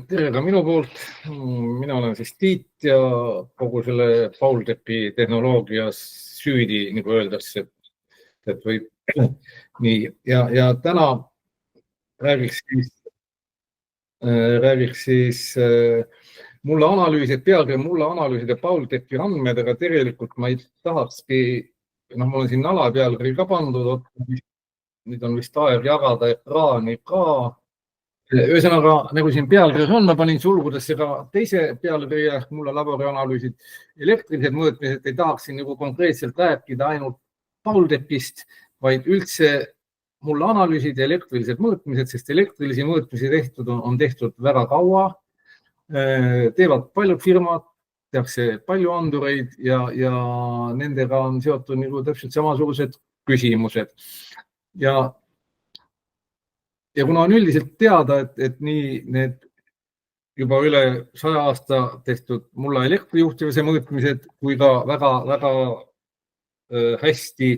Tere ka minu poolt. Mina olen siis Tiit ja kogu selle Paultepi tehnoloogias süüdi, nagu öeldakse, et võib nii. Ja täna räägiks siis mulle analüüsid, pealegi mulle analüüsid ja Paultepi andmed, aga tegelikult ma ei tahakski, ma olen siin nala pealkiri ka pandud, nüüd on vist aeg jagada ekraani ka. Ühesõnaga, nagu siin pealkirjas on, ma panin sulgudesse ka teise pealkirja, mulle laborianalüüsid, elektrilised mõõtmised, ei tahaks siin nagu konkreetselt rääkida ainult Paultepist, vaid üldse mulle analüüsid ja elektrilised mõõtmised, sest elektrilisi mõõtmisi on tehtud väga kaua, teevad paljud firmad, tehakse palju andureid ja nendega on seotud nagu täpselt samasugused küsimused. Ja kuna on üldiselt teada, et nii need juba üle 100 aasta tehtud mulla elektrijuhtivuse mõõtmised kui ka väga hästi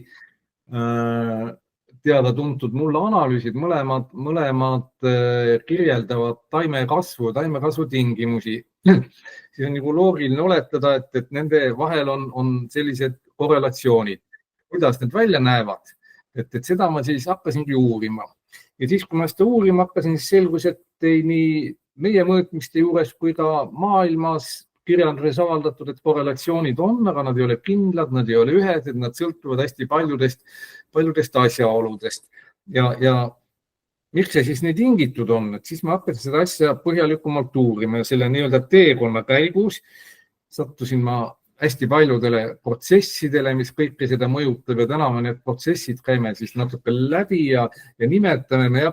teada-tuntud mulla analüüsid, mõlemad kirjeldavad taimekasvu tingimusi, siis on nagu loogiline oletada, et nende vahel on sellised korrelatsioonid. Kuidas need välja näevad? Et seda ma siis hakkasingi uurima. Ja siis, kui ma seda uurima hakkasin, siis selgus, et nii meie mõõtmiste juures kui ka maailmas kirjanduses avaldatud, et korrelatsioonid on, aga nad ei ole kindlad, nad ei ole ühesed, nad sõltuvad hästi paljudest asjaoludest. Ja miks see siis nii tingitud on? Et siis ma hakkasin seda asja põhjalikumalt uurima ja selle nii-öelda teekonna käigus sattusin ma hästi paljudele protsessidele, mis kõike seda mõjutab ja täna me need protsessid käime siis natuke läbi ja nimetame, me ei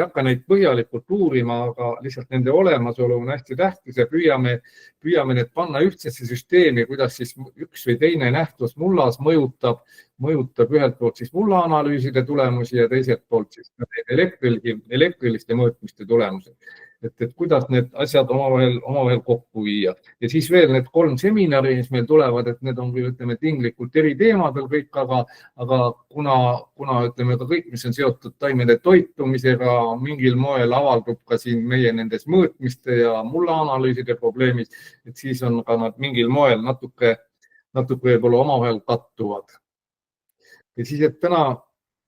hakka neid põhjalikult uurima, aga lihtsalt nende olemasolu on hästi tähtis ja püüame need panna ühtsesse süsteemi, kuidas siis üks või teine nähtus mullas mõjutab ühelt poolt siis mulla analüüside tulemusi ja teiselt poolt siis elektriliste mõõtmiste tulemusi. Et kuidas need asjad omavahel kokku viia. Ja siis veel need 3 seminari, mis meil tulevad, et need on küll, ütleme, tinglikult eri teemadel kõik, aga kuna ütleme ka kõik, mis on seotud taimede toitumisega, mingil moel avaldub ka siin meie nendes mõõtmiste ja mulla analüüside probleemid, et siis on ka nad mingil moel natuke võib-olla omavahel kattuvad.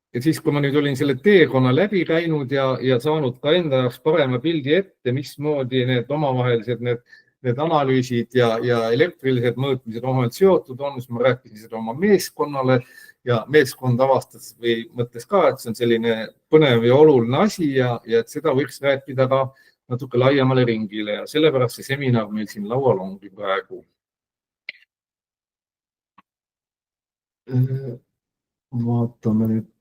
Ja siis, kui ma nüüd olin selle teekonna läbi käinud ja saanud ka enda jaoks parema pildi ette, mismoodi need omavahelised need analüüsid ja elektrilised mõõtmised omavahel seotud on, siis ma rääkisin seda oma meeskonnale ja meeskond avastas või mõtles ka, et see on selline põnev ja oluline asi ja et seda võiks rääkida ka natuke laiemale ringile ja sellepärast see seminar meil siin laual ongi praegu. Vaatame nüüd.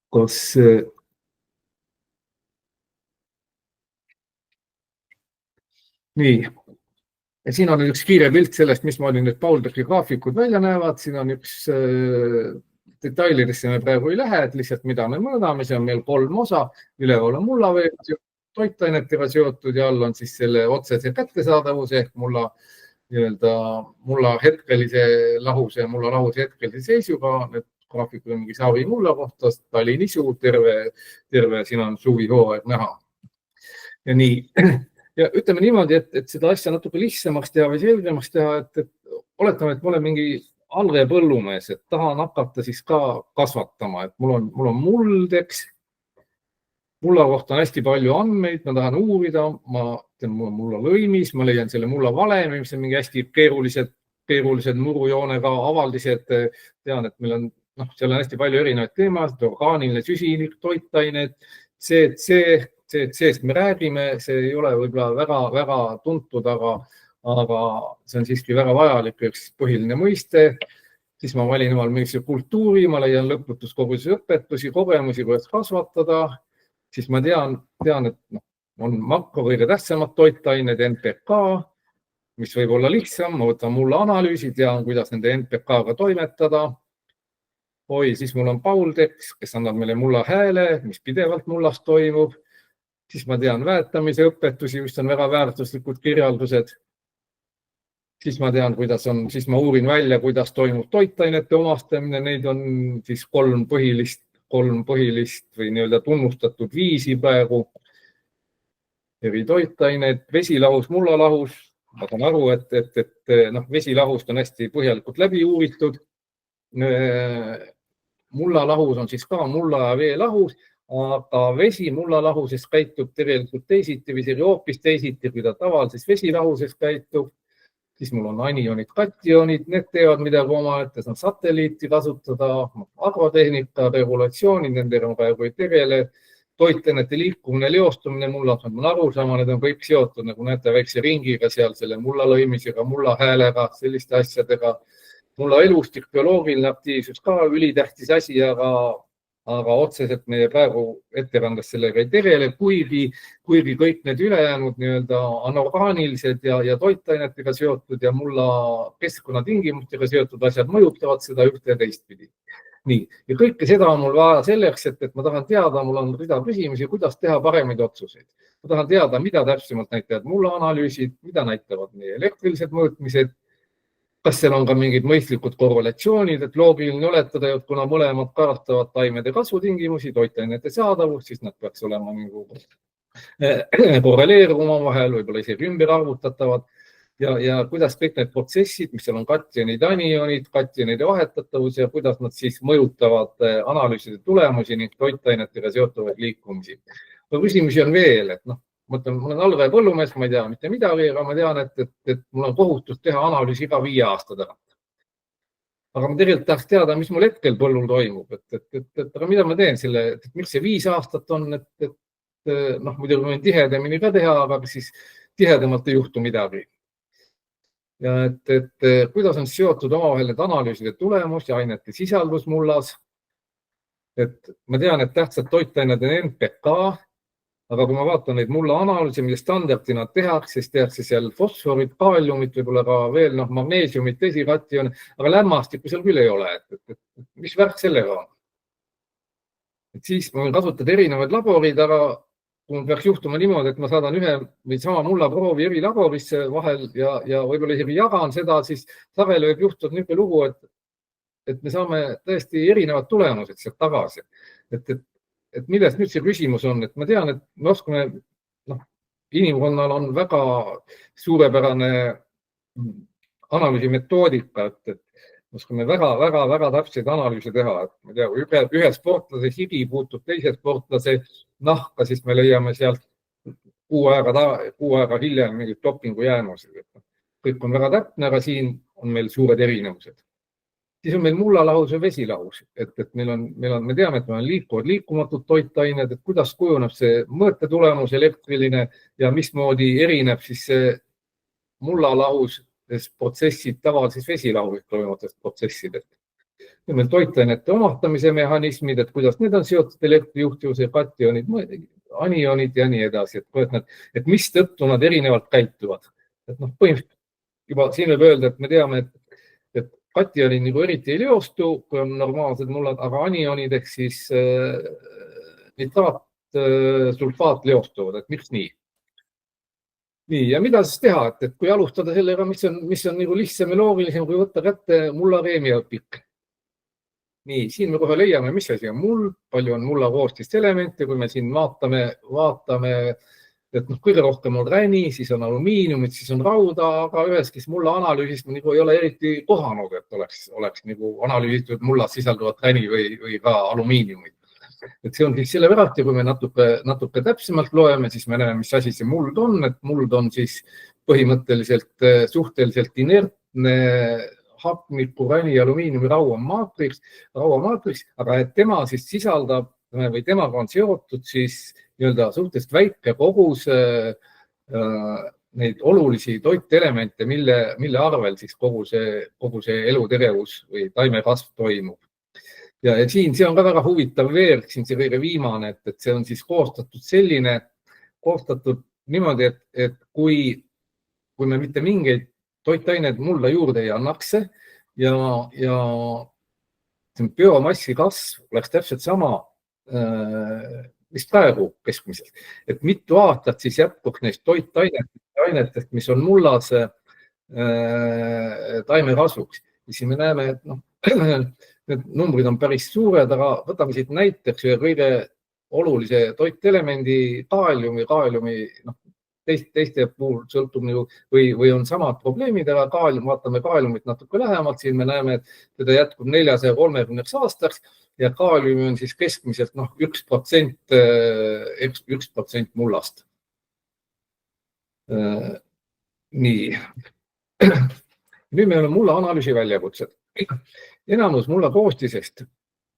Kas nii, ja siin on üks kiire pilt sellest, mismoodi need Paultepi graafikud välja näevad. Siin on üks detailidesse me praegu ei lähe, et lihtsalt mida me mõõdame, see on meil 3 osa, üleval on mullaveega toitainetega seotud ja all on siis selle otsese kättesaadavuse ehk mulla hetkelise lahuse hetkelise seisuga. Need graafikud on mingi Saavi mulla kohta, Tali nisu, terve siin on suvihooaeg näha. Ja nii, ja ütleme niimoodi, et seda asja natuke lihtsamaks teha või selgemaks teha, et oletame, et ma olen mingi alge põllumees, et tahan hakata siis ka kasvatama, et mul on muld, eks. Mulla kohta on hästi palju andmeid, ma tahan uurida, mul on mulla lõimis, ma leian selle mulla valemi, mis on mingi hästi keerulised murujoonega avaldised. Tean, et meil on seal on hästi palju erinevaid teemasid, orgaaniline süsinik, toitained, CC-st me räägime, see ei ole võib-olla väga tuntud, aga see on siiski väga vajalik, üks põhiline mõiste. Siis ma valin omal mingi kultuuri, ma leian lõputus koguses õpetusi, kogemusi, kuidas kasvatada. Siis ma tean, et on makro kõige tähtsamad toitained, NPK, mis võib olla lihtsam, ma võtan mulla analüüsi, tean, kuidas nende NPK-ga toimetada. Siis mul on Paulteps, kes annab meile mulla hääle, mis pidevalt mullas toimub. Siis ma tean väetamise õpetusi, mis on väga väärtuslikud kirjaldused. Siis ma tean, siis ma uurin välja, kuidas toimub toitainete omastamine. Neid on siis 3 põhilist või nii-öelda tunnustatud viisi praegu. eri toitained, vesilahus, mullalahus. Ma saan aru, et vesilahust on hästi põhjalikult läbi uuritud. Mullalahus on siis ka mulla ja vee lahus, aga vesi mullalahuses käitub tegelikult teisiti või isegi hoopis teisiti, kui ta tavalises vesilahuses käitub. Siis mul on anionid, kationid, need teevad midagi omaette, saan satelliiti kasutada, agrotehnika, regulatsioonid, nendega ma praegu ei tegele. Toitainete liikumine, leostumine, mullas on arusaama, need on kõik seotud, nagu näete, väikse ringiga seal, selle mulla lõimisega, mulla häälega, selliste asjadega. Mulla elustik, bioloogiline aktiivsus ka ülitähtis asi, aga otseselt meie praegu ettekandes sellega ei tegele, kuigi kõik need ülejäänud anorgaanilised ja toitainetega seotud ja mulla keskkonnatingimustega seotud asjad mõjutavad seda ühte ja teistpidi. Nii, ja kõike seda on mul vaja selleks, et ma tahan teada, mul on rida küsimusi, kuidas teha paremaid otsuseid. Ma tahan teada, mida täpsemalt näitavad mulla analüüsid, mida näitavad meie elektrilised mõõtmised, kas seal on ka mingid mõistlikud korrelatsioonid, et loogiline oletada, et kuna mõlemad kajastavad taimede kasvutingimusi, toitainete saadavust, siis nad peaks olema korreleeruma omavahel, võib-olla isegi ümber arvutatavad. Ja kuidas kõik need protsessid, mis seal on kationid, anionid, kationide vahetatavus ja kuidas nad siis mõjutavad analüüside tulemusi ning toitainetega seotuvaid liikumisi. Küsimusi on veel, et ma olen algaja põllumees, ma ei tea mitte midagi, aga ma tean, et mul on kohustus teha analüüsi iga 5 aasta tagant. Aga ma tegelikult tahaks teada, mis mul hetkel põllul toimub, aga mida ma teen selle, et miks see 5 aastat on, muidugi võin tihedamini ka teha, aga siis tihedamalt ei juhtu midagi. Ja et kuidas on seotud omavahel need analüüside tulemus ja ainete sisaldus mullas. Et ma tean, et tähtsad toitained on NPK, aga kui ma vaatan neid mulla analüüse, mille standardina tehakse, siis tehakse seal fosforit, kaaliumit, võib-olla ka veel magneesiumit, tesikation, aga lämmastikku seal küll ei ole. Mis värk sellega on? Et siis ma võin kasutada erinevaid laborid, aga kui peaks juhtuma niimoodi, et ma saadan ühe või sama mullaproovi eri laborisse vahel ja võib-olla isegi jagan seda, siis sageli võib juhtuda niisugune lugu, et me saame täiesti erinevad tulemused sealt tagasi. Et millest nüüd see küsimus on, et ma tean, et me oskame, inimkonnal on väga suurepärane analüüsimetoodika, et oskame väga täpseid analüüse teha. Ma tean, kui ühe sportlase higi puutub teise sportlase nahka, siis me leiame sealt kuu aega hiljem mingid dopingu jäämused. Kõik on väga täpne, aga siin on meil suured erinevused. Siis on meil mullalahus ja vesilahus. Me teame, et meil on liikuvad liikumatud toitained, et kuidas kujuneb see mõõtetulemus elektriline ja mismoodi erineb siis see mullalahus protsessid tavalises vesilahus toimuvatest protsessidest. Ja meil toitainete omahtamise mehhanismid, et kuidas need on seotud elektrijuhtivuse, kationid, anionid ja nii edasi, et mis tõttu nad erinevalt käituvad. Põhimõtteliselt juba siin võib öelda, et me teame, et kationid nagu eriti ei leostu, kui on normaalsed mullad, aga anionid ehk siis nitraat, sulfaat leostuvad, et miks nii? Nii, ja mida siis teha, et kui alustada sellega, mis on nagu lihtsam ja loogilisem, kui võtta kätte mulla keemiaõpik. Nii, siin me kohe leiame, mis asi on mull, palju on mulla koostist elemente, kui me siin vaatame, et kõige rohkem on räni, siis on alumiiniumid, siis on rauda, aga üheski mulla analüüsist nagu ei ole eriti kohanud, et oleks nagu analüüsitud mullas sisalduvat räni või ka alumiiniumid. Et see on siis selle pärast, ja kui me natuke täpsemalt loeme, siis me näeme, mis asi see muld on, et muld on siis põhimõtteliselt suhteliselt inertne hapniku, räni, alumiiniumi rauamaatriks, aga et tema siis sisaldab või temaga on seotud siis suhteliselt väike kogus neid olulisi toitelemente, mille arvel siis kogu see elutegevus või taimekasv toimub. Ja siin see on ka väga huvitav veerg, siin see kõige viimane, et see on siis koostatud niimoodi, et kui me mitte mingeid toitaineid mulla juurde ei annaks ja biomassi kasv oleks täpselt sama, mis praegu keskmiselt, et mitu aastat siis jätkuks neist toitainetest, mis on mullas taimekasvuks. Ja siin me näeme, et need numbrid on päris suured, aga võtame siit näiteks ühe kõige olulise toitelemendi kaaliumi. teiste puhul sõltub või on samad probleemid, aga vaatame kaaliumit natuke lähemalt, siin me näeme, et teda jätkub 430 aastaks ja kaaliumi on siis keskmiselt 1% mullast. Nii. Nüüd meil on mulla analüüsi väljakutsed. Enamus mulla koostisest,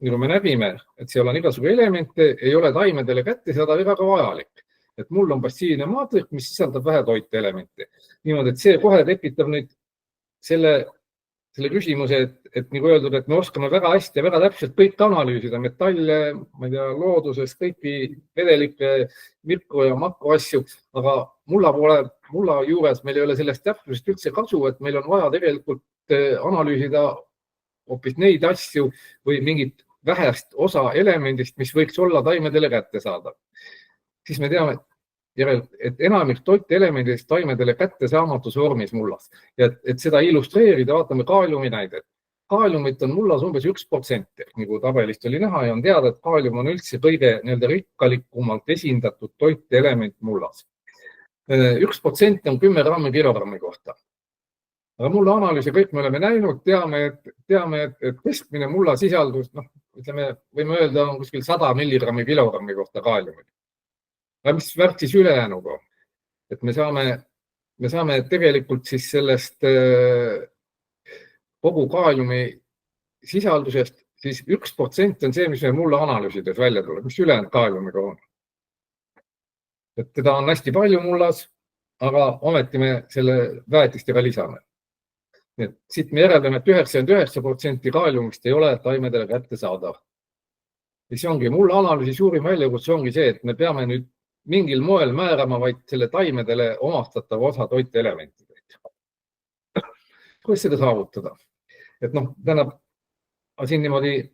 nagu me nägime, et seal on igasugu elemente, ei ole taimedele kättesaadav ega ka vajalik. Et mull on passiivne maatrik, mis sisaldab vähe toiteelemente. Niimoodi, et see kohe tekitab nüüd selle küsimuse, et nagu öeldud, et me oskame väga hästi ja väga täpselt kõik analüüsida, metalle, ma ei tea, looduses, kõiki vedelikke, mikro- ja makroasju, aga mulla juures meil ei ole sellest täpsusest üldse kasu, et meil on vaja tegelikult analüüsida hoopis neid asju või mingit vähest osa elemendist, mis võiks olla taimedele kättesaadav. Siis me teame, et enamik toitelemendist taimedele kättesaamatus vormis mullas. Ja et seda illustreerida, vaatame kaaliumi näidet. Kaaliumit on mullas umbes 1%, nagu tabelist oli näha ja on teada, et kaalium on üldse kõige rikkalikumalt esindatud toitelement mullas. 1% on 10 grammi kilogrammi kohta. Aga mulla analüüsi kõik me oleme näinud, teame, et keskmine mulla sisaldus, ütleme, võime öelda, on kuskil 100 milligrammi kilogrammi kohta kaaliumit. Aga mis värk siis ülejäänuga? Et me saame tegelikult siis sellest kogu kaaliumi sisaldusest, siis 1% on see, mis me mulla analüüsides välja tuleb, mis ülejäänud kaaliumiga on. Et teda on hästi palju mullas, aga ometi me selle väetistega lisame. Et siit me järeldame, et 99% kaaliumist ei ole taimedele kättesaadav. Ja see ongi mulla analüüsi suurim väljakutse ongi see, et me peame nüüd mingil moel määrama vaid selle taimedele omastatava osa toiteelementidest. Kuidas seda saavutada? Et tähendab, siin niimoodi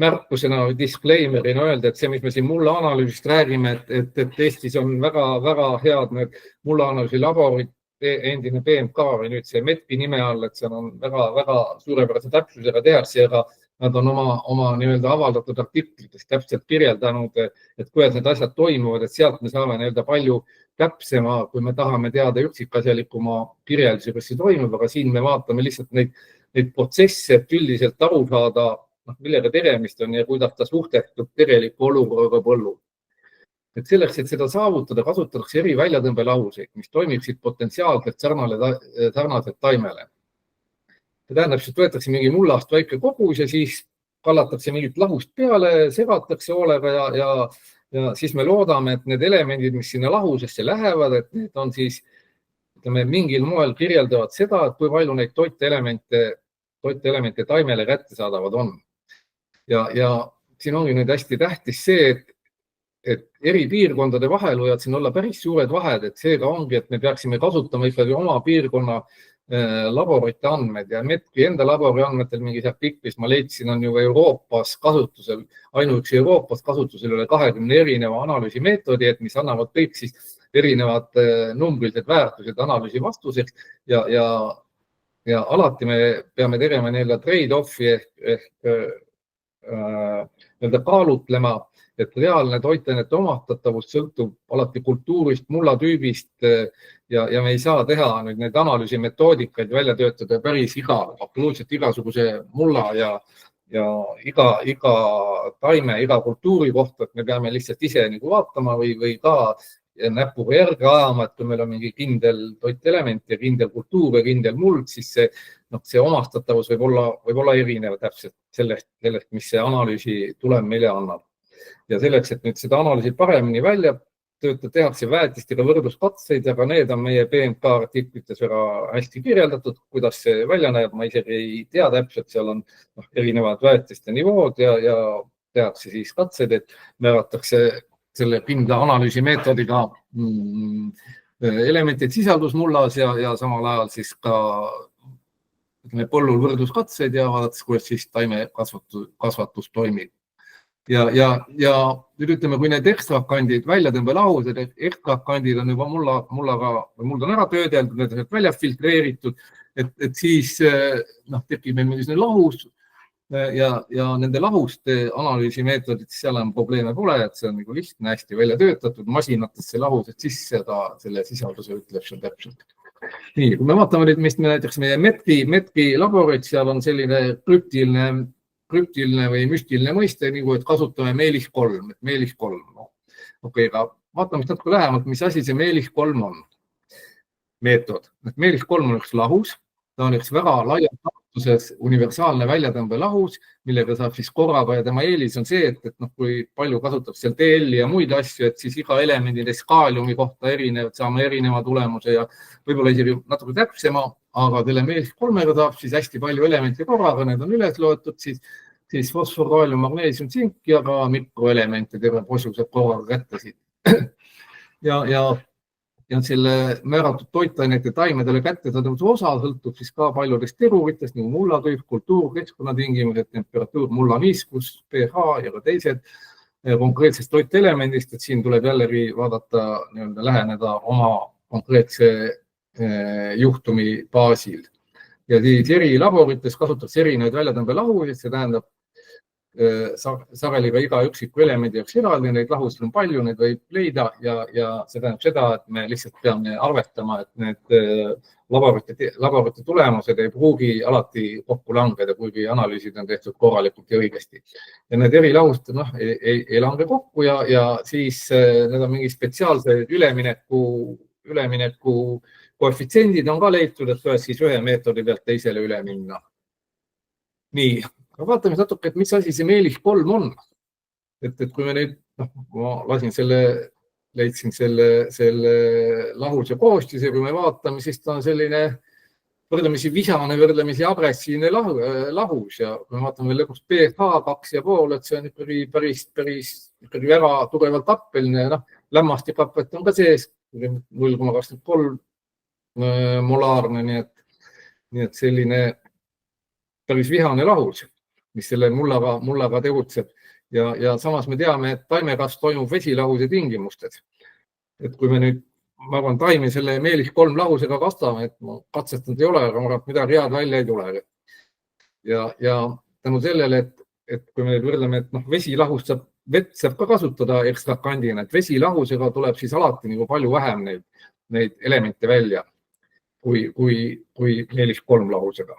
märkusena või disclaimerina öelda, et see, mis me siin mulla analüüsist räägime, et Eestis on väga head need mulla analüüsi laborid, endine BMK või nüüd see METPi nime all, et seal on väga suurepärase täpsusega tehakse, aga nad on oma nii-öelda avaldatud artiklites täpselt kirjeldanud, et kuidas need asjad toimuvad, et sealt me saame palju täpsema, kui me tahame teada üksikasjalikuma kirjeldusi, kas see toimub, aga siin me vaatame lihtsalt neid protsesse, et üldiselt aru saada, millega tegemist on ja kuidas ta suhtestub tegeliku olukorraga põllul. Et selleks, et seda saavutada, kasutatakse eri väljatõmbelahuseid, mis toimiksid potentsiaalselt sarnaselt taimele. See tähendab, et võetakse mingi mullast väike kogus ja siis kallatakse mingit lahust peale, segatakse hoolega ja siis me loodame, et need elemendid, mis sinna lahusesse lähevad, et need on siis, ütleme, mingil moel kirjeldavad seda, et kui palju neid toiteelemente taimele kättesaadavad on. Ja siin ongi nüüd hästi tähtis see, et eri piirkondade vahel võivad siin olla päris suured vahed, et seega ongi, et me peaksime kasutama ikkagi oma piirkonna laborite andmed ja METPi enda labori andmetel mingis artiklis ma leidsin on ju Euroopas kasutusel, ainuüksi Euroopas kasutusel üle 20 erineva analüüsimeetodi, et mis annavad kõik siis erinevad numbrilised väärtused analüüsi vastuseks ja alati me peame tegema trade-off'i ehk kaalutlema, et reaalne toitainete omastatavus sõltub alati kultuurist, mullatüübist ja me ei saa teha nüüd neid analüüsimetoodikaid välja töötada päris absoluutselt igasuguse mulla ja iga taime, iga kultuuri kohta, et me peame lihtsalt ise vaatama või ka näpuga järge ajama, et kui meil on mingi kindel toitelement ja kindel kultuur ja kindel muld, siis see omastatavus võib olla erinev täpselt sellest, mis see analüüsi tulem meile annab. Ja selleks, et nüüd seda analüüsi paremini välja töötada, tehakse väetistega võrdluskatseid, aga need on meie BMK artiklites väga hästi kirjeldatud, kuidas see välja näeb. Ma isegi ei tea täpselt, seal on erinevad väetiste nivood ja tehakse siis katsed, et määratakse selle kindla analüüsimeetodiga elementid sisaldus mullas ja samal ajal siis ka põllul võrdluskatseid ja vaadates, kuidas siis taime kasvatus toimib. Ja nüüd ütleme, kui need ekstrakandid, väljatõmbelahused, ekstrakandid on juba muld on ära töödeldud, need on välja filtreeritud, et siis tekib meil mingisugune lahus, ja nende lahuste analüüsimeetodid, seal on probleeme pole, et see on nagu lihtne, hästi välja töötatud, masinatesse lahused sisse, selle sisalduse ütleb seal täpselt. Nii, kui me vaatame nüüd, mis me näiteks meie METKi laborit, seal on selline krüptiline või müstiline mõiste, nagu et kasutame Meelis-3, et Meelis-3. Okei, aga vaatame natuke lähemalt, mis asi see Meelis-3 on. Meetod. Meelis-3 on üks lahus, ta on üks väga laialt kasutuses universaalne väljatõmbelahus, millega saab siis korraga ja tema eelis on see, et kui palju kasutab seal TL-i ja muid asju, et siis iga elemendides kaaliumi kohta saame erineva tulemuse ja võib-olla isegi natuke täpsema, aga selle Meelis-3-ga saab siis hästi palju elemente korraga, need on üles loetud, siis fosfor, kaalium, magneesium, tsink ja ka mikroelemente terve posu saab korraga kätte siit. Ja selle määratud toitainete taimedele kättesaadavuse osa sõltub siis ka paljudest teguritest, nagu mullatüüp, kultuur, keskkonnatingimused, temperatuur, mulla niiskus, pH ja ka teised konkreetsest toitelemendist, et siin tuleb jällegi vaadata, läheneda oma konkreetse juhtumi baasil. Ja siis eri laborites kasutatakse erinevaid väljatõmbelahusid, see tähendab sageli ka iga üksiku elemendi jaoks eraldi, neid lahusid on palju, neid võib leida ja see tähendab seda, et me lihtsalt peame arvetama, et need laborite tulemused ei pruugi alati kokku langeda, kuigi analüüsid on tehtud korralikult ja õigesti. Ja need eri lahused ei lange kokku ja siis need on mingi spetsiaalse ülemineku koefitsiendid on ka leitud, et kuidas siis ühe meetodi pealt teisele üle minna. Nii. Vaatame natuke, et mis asi see Meelis-3 on. Et kui me nüüd, ma leidsin selle lahuse koostise, kui me vaatame, siis ta on selline võrdlemisi vihane, võrdlemisi agressiivne lahus ja kui me vaatame lõpuks pH 2,5, et see on ikkagi päris väga tugevalt appeline, lämmastikapet on ka sees 0,23 molaarne, nii et selline päris vihane lahus, mis selle mullaga tegutseb. Ja samas me teame, et taimekasv toimub vesilahuse tingimustes. Et kui me nüüd, ma arvan, taimi selle Meelis-3 lahusega kastame, et ma katsetanud ei ole, aga ma arvan, et midagi head välja ei tule. Ja tänu sellele, et kui me nüüd võrdleme, et vesilahust vett saab ka kasutada ekstrakandina, et vesilahusega tuleb siis alati nagu palju vähem neid elemente välja kui Meelis-3 lahusega.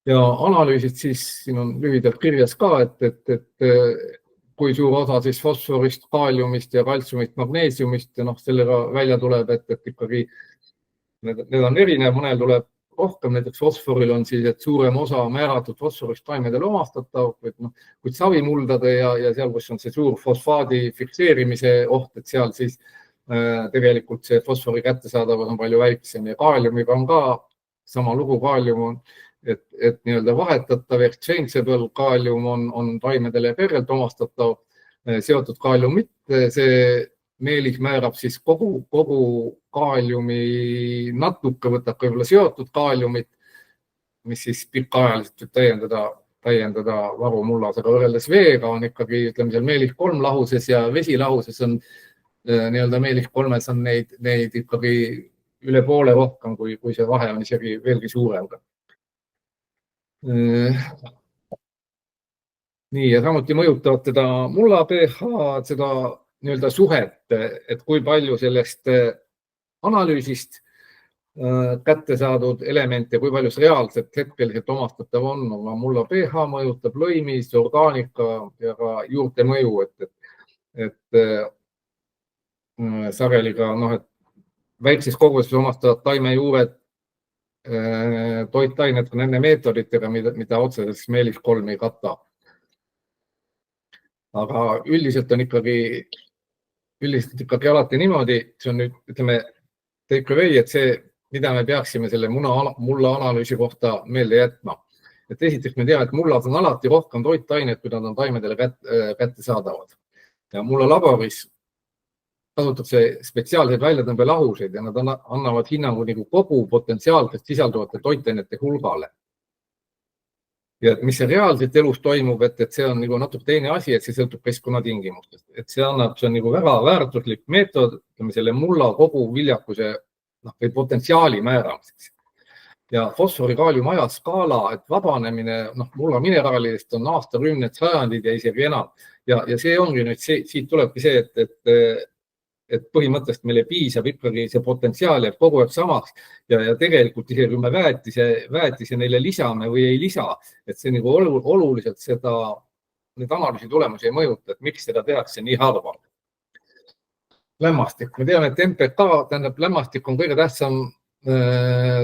Ja analüüsid siis, siin on lühidalt kirjas ka, et kui suur osa siis fosforist, kaaliumist ja kaltsiumist, magneesiumist ja sellega välja tuleb, et ikkagi need on erinev, mõnel tuleb rohkem, näiteks fosforil on siis, et suurem osa määratud fosforist taimedele omastatav, kuid savimuldade ja seal, kus on see suur fosfaadi fikseerimise oht, et seal siis tegelikult see fosfori kättesaadavus on palju väiksem ja kaaliumiga on ka sama lugu, kaalium on et nii-öelda vahetatav, exchangeable kaalium on taimedele perelt omastatav, seotud kaalium mitte, see Meelis määrab siis kogu kaaliumi natuke, võtab võib-olla seotud kaaliumit, mis siis pikaajaliselt võib täiendada varumullas, aga võrreldes veega on ikkagi, ütleme seal Meelis-3 lahuses ja vesilahuses on nii-öelda Meelis-3-s on neid ikkagi üle poole rohkem, kui see vahe on isegi veelgi suurem. Nii, ja samuti mõjutavad teda mulla pH, seda nii-öelda suhet, et kui palju sellest analüüsist kätte saadud elemente, kui palju see reaalselt hetkeliselt omastatav on, mulla pH mõjutab lõimis, orgaanika ja ka juurte mõju, et sageli ka et väikses koguses omastavad taimejuured toitained ka nende meetoditega, mida otseselt Meelis-3 ei kata. Aga üldiselt on ikkagi alati niimoodi, see on nüüd, ütleme, take away, et see, mida me peaksime selle mulla analüüsi kohta meelde jätma. Et esiteks me teame, et mullas on alati rohkem toitainet, kui nad on taimedele kätte saadavad. Ja mulla laboris kasutatakse spetsiaalseid väljatõmbelahuseid ja nad annavad hinnangu nagu kogu potentsiaalselt sisalduvate toitainete hulgale. Ja mis see reaalselt elus toimub, et see on nagu natuke teine asi, et see sõltub keskkonnatingimustest. Et see on nagu väga väärtuslik meetod, selle mulla kogu viljakuse või potentsiaali määramiseks. ja fosfori-kaaliumi ajaskaala, et vabanemine mulla mineraalidest on aastakümned, sajandid ja isegi enam. Ja see ongi nüüd, siit tulebki see, et põhimõtteliselt meile piisab ikkagi see potentsiaal jääb kogu aeg samaks ja tegelikult isegi kui me väetise neile lisame või ei lisa, et see nagu oluliselt need analüüsi tulemusi ei mõjuta, et miks seda tehakse nii harva. Lämmastik. Me teame, et MPK, tähendab lämmastik on kõige tähtsam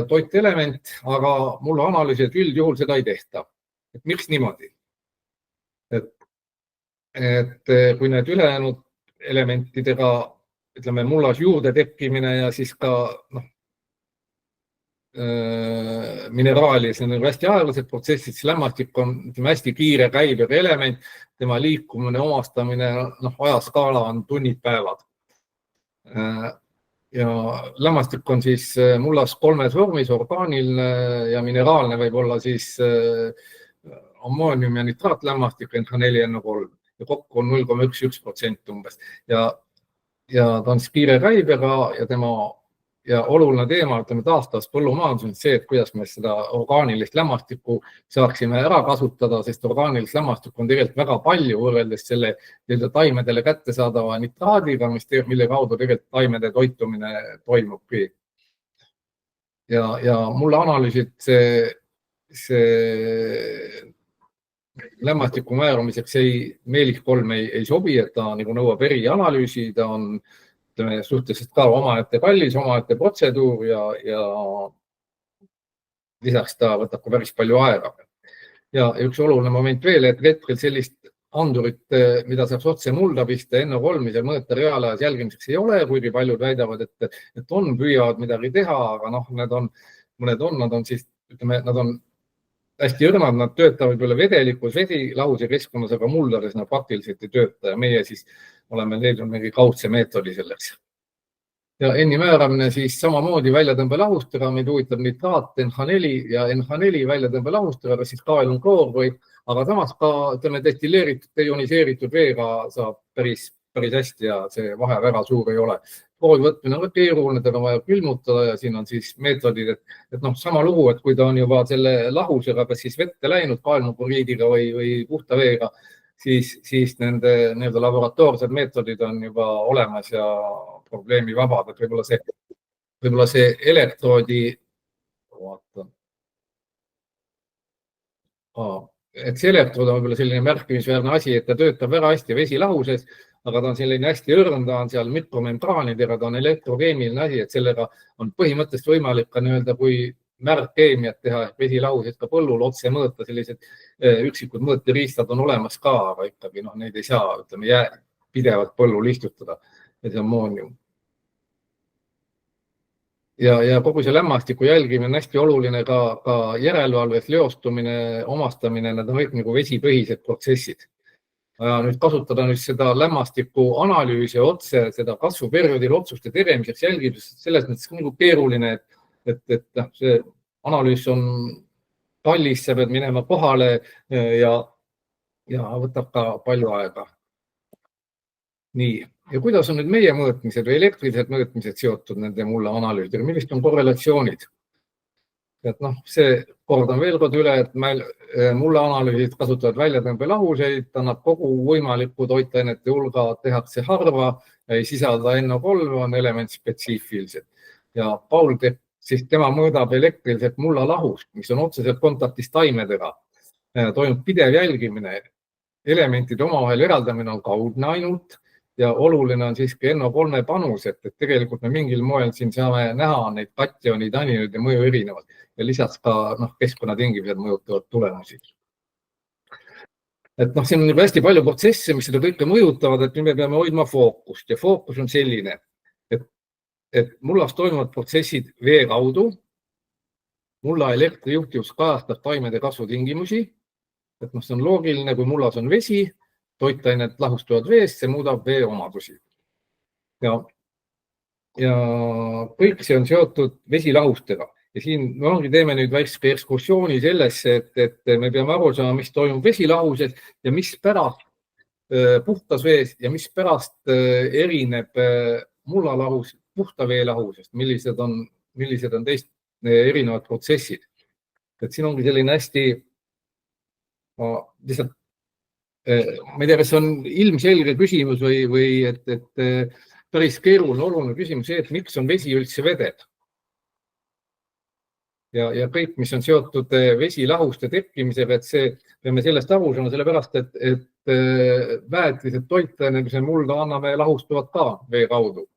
toitelement, aga mulla analüüsid üldjuhul seda ei tehta. Et miks niimoodi? Et kui need ülejäänud elementidega, ütleme, mullas juurde tekkimine ja siis ka mineraali, see on hästi aeglased protsessid, siis lämmastik on hästi kiire käibega element, tema liikumine, omastamine, ajaskaala on tunnid, päevad. Ja lämmastik on siis mullas 3 vormis, orgaaniline ja mineraalne võib olla siis ammoonium ja nitraatlämmastik, NH4, NO3 ja kokku on 0,11% umbes. Ja ta on siis kiire käibega ja oluline teema, ütleme taastavas põllumajandus on see, et kuidas me seda orgaanilist lämmastikku saaksime ära kasutada, sest orgaanilist lämmastikku on tegelikult väga palju võrreldes selle taimedele kättesaadava nitraadiga, mille kaudu tegelikult taimede toitumine toimubki. Ja mulle analüüsid see lämmastiku määrumiseks meelikkolm ei sobi, et ta nagu nõuab erianalüüsi, ta on suhteliselt ka omaette kallis, omaette protseduur ja lisaks ta võtab ka päris palju aega. Ja üks oluline moment veel, et hetkel sellist andurit, mida saaks otse mulda pista, NO3 ja mõõta reaalajas jälgimiseks ei ole, kuigi paljud väidavad, et püüavad midagi teha, aga mõned on siis, ütleme, nad on hästi õrnad, nad töötavad üle vedelikus, vesilahuse keskkonnas, aga muldades nad praktiliselt ei tööta ja meie siis oleme leidnud mingi kaudse meetodi selleks. Ja N-i määramine siis samamoodi väljatõmbelahustega, meid huvitab nitraat, NH4 ja NH4 väljatõmbelahustega, kas siis kael on kloorvõid, aga samas ka destilleeritud, deioniseeritud veega saab päris hästi ja see vahe väga suur ei ole. Proovi võtmine on keeruline, teda on vaja külmutada ja siin on siis meetodid, et sama lugu, et kui ta on juba selle lahusega, kas siis vette läinud kaelnukuriidiga või puhta veega, siis nende laboratoorsed meetodid on juba olemas ja probleemi vabad, et võib-olla see elektroodi, et see elektrood on võib-olla selline märkimisväärne asi, et ta töötab väga hästi vesilahuses, aga ta on selline hästi õrn, ta on seal mikromembraanidega, ta on elektrokeemiline asi, et sellega on põhimõtteliselt võimalik ka nii-öelda kui märgkeemiat teha, vesilahuses ka põllul otse mõõta, sellised üksikud mõõteriistad on olemas ka, aga ikkagi neid ei saa, ütleme, pidevalt põllul istutada, see on ammoonium. Ja kogu see lämmastiku jälgimine on hästi oluline ka järelevalves, leostumine, omastamine, need on kõik nagu vesipõhised protsessid. Ja nüüd kasutada seda lämmastiku analüüsi otse, seda kasvuperioodil otsuste tegemiseks jälgimiseks, selles mõttes nagu keeruline, et see analüüs on kallis, sa pead minema kohale ja võtab ka palju aega. Nii, ja kuidas on nüüd meie mõõtmised või elektrilised mõõtmised seotud nende mulla analüüsidega, millised on korrelatsioonid? Et see kordan veel kord üle, et mulla analüüsid kasutavad väljatõmbelahuseid, annab kogu võimaliku toitainete hulga, tehakse harva, ei sisalda NO3, on elementspetsiifilised. Ja Paul siis tema mõõdab elektriliselt mulla lahust, mis on otseselt kontaktis taimedega. Toimub pidev jälgimine, elementide omavahel eraldamine on kaudne ainult ja oluline on siiski NO3 panus, et tegelikult me mingil moel siin saame näha neid kationid, aniinid ja mõju erinevad ja lisaks ka keskkonnatingimused mõjutavad tulemusi. Et siin on hästi palju protsesse, mis seda kõike mõjutavad, et nüüd me peame hoidma fookust ja fookus on selline, et mullas toimuvad protsessid vee kaudu, mulla elektrijuhtivus kajastab taimede kasvutingimusi, et see on loogiline, kui mullas on vesi, toitained lahustuvad veest, see muudab vee omadusi. Ja kõik see on seotud vesilahustega. Ja siin me teeme nüüd väikse ekskursiooni sellesse, et me peame aru saama, mis toimub vesilahuses ja mis pärast puhtas vees ja mis pärast erineb mullalahus puhta vee lahusest, millised on erinevad protsessid. Et siin ongi selline hästi, lihtsalt, ma ei tea, kas see on ilmselge küsimus või et päris keeruline, oluline küsimus see, et miks on vesi üldse vedel. Ja kõik, mis on seotud vesilahuste tekkimisega, et see, peame sellest aru saama, sellepärast, et väetised toitaine, mis me mulda anname, lahustuvad ka vee kaudu.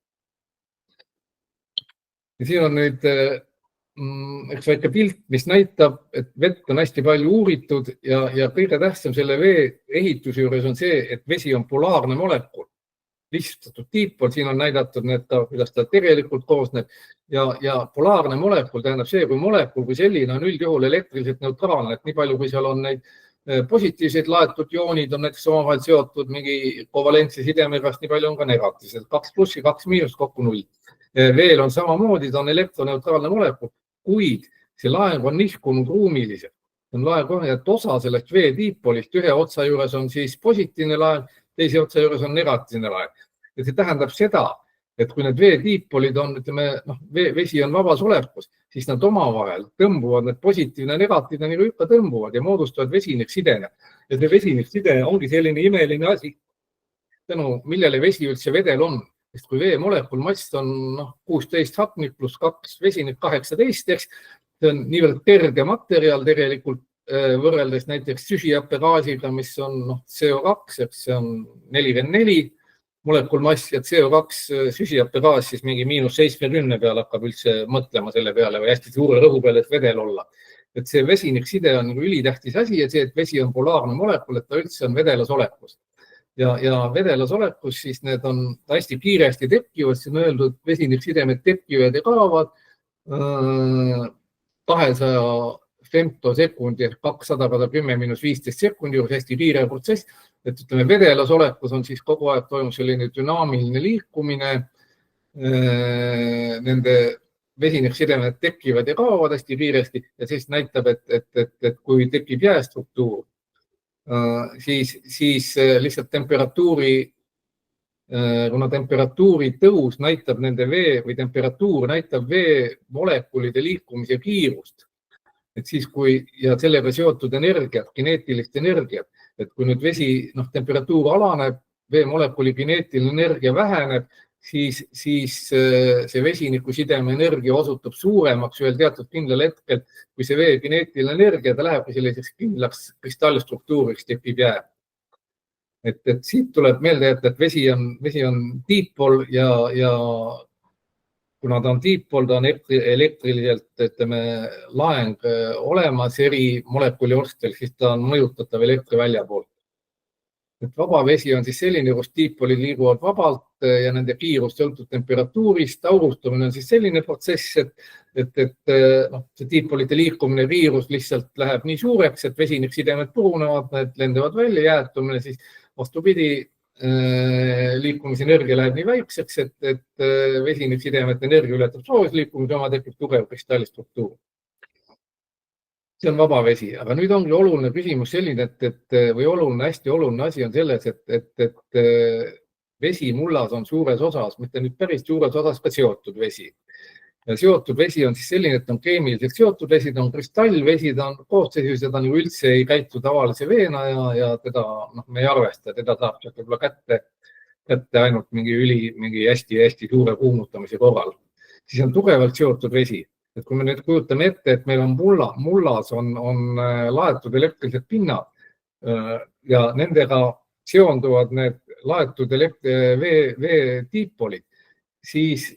Ja siin on nüüd üks väike pilt, mis näitab, et vett on hästi palju uuritud ja kõige tähtsam selle vee ehituse juures on see, et vesi on polaarne molekul. Lihtsustatud diipol, siin on näidatud, kuidas ta tegelikult koosneb ja polaarne molekul tähendab see, kui molekul kui selline on üldjuhul elektriliselt neutraalne, et nii palju, kui seal on neid positiivseid laetud joonid on näiteks omavahel seotud mingi kovalentse sidemega, nii palju on ka negatiivsed, 2 plussi, 2 miinus, kokku 0. Veel on samamoodi, ta on elektroneutraalne molekul, kuid see laeng on nihkunud ruumiliselt. On laeng, et osa sellest vee diipolist ühe otsa juures on siis positiivne laeng, teise otsa juures on negatiivne laeng. Ja see tähendab seda, et kui need vee diipolid on, ütleme, vesi on vabas olekus, siis nad omavahel tõmbuvad, need positiivne ja negatiivne nagu ikka tõmbuvad ja moodustavad vesiniksidene. Ja see vesinikside ongi selline imeline asi, tänu millele vesi üldse vedel on. Sest kui vee molekul mass on 16 hapnik pluss 2 vesinik 18, see on niivõrd kerge materjal tegelikult võrreldes näiteks süsihappegaasiga, mis on CO2, see on 44 molekul mass ja CO2 süsihappegaas siis mingi -70 peal hakkab üldse mõtlema selle peale või hästi suure rõhu peale, et vedel olla. Et see vesinikside on nagu ülitähtis asi ja see, et vesi on polaarne molekul, et ta üldse on vedelas olekus. Ja vedelas olekus siis need on hästi kiiresti tekkivad, siin on öeldud, et vesiniksidemed tekivad ja kaovad 200 femtosekundi ehk 200 × 10⁻15 sekundi juures, hästi kiire protsess, et ütleme vedelas olekus on siis kogu aeg toimub selline dünaamiline liikumine, nende vesiniksidemed tekivad ja kaovad hästi kiiresti ja siis näitab, et kui tekib jäästruktuur, siis lihtsalt kuna temperatuuri tõus näitab nende vee või temperatuur näitab vee molekulide liikumise kiirust. Et siis ja sellega seotud energiat, kineetilist energiat, et kui nüüd vesi temperatuur alaneb, vee molekuli kineetiline energia väheneb, siis see vesinikusideme energia osutub suuremaks ühel teatud kindlal hetkel, kui see vee kineetiline energia, ta läheb selliseks kindlaks kristallstruktuuriks, tekib jää. Et siit tuleb meelde, et vesi on diipol ja kuna ta on diipol, ta on elektriliselt, ütleme, laeng olemas eri molekuli orstel, siis ta on mõjutatav elektrivälja poolt. Et vaba vesi on siis selline, kus diipolid liiguvad vabalt ja nende kiirus sõltub temperatuurist. Aurustumine on siis selline protsess, et see diipolide liikumine kiirus lihtsalt läheb nii suureks, et vesiniksidemed purunevad, need lendavad välja, jäätumine siis vastupidi, liikumisenergia läheb nii väikseks, et vesiniksidemet energia ületab soojusliikumise, oma tekib tugev kristallistruktuur. See on vaba vesi, aga nüüd ongi oluline küsimus selline, või hästi oluline asi on selles, et vesi mullas on suures osas, mitte nüüd päris suures osas ka seotud vesi. Ja seotud vesi on siis selline, et on keemiliselt seotud vesi, ta on kristallvesi, ta on koosseisus ja ta üldse ei käitu tavalise veena ja teda me ei arvesta, teda saab võib-olla kätte ainult mingi hästi suure kuumutamise korral. Siis on tugevalt seotud vesi. Et kui me nüüd kujutame ette, et meil on mullas on laetud elektrilised pinnad ja nendega seonduvad need laetud vee diipolid, siis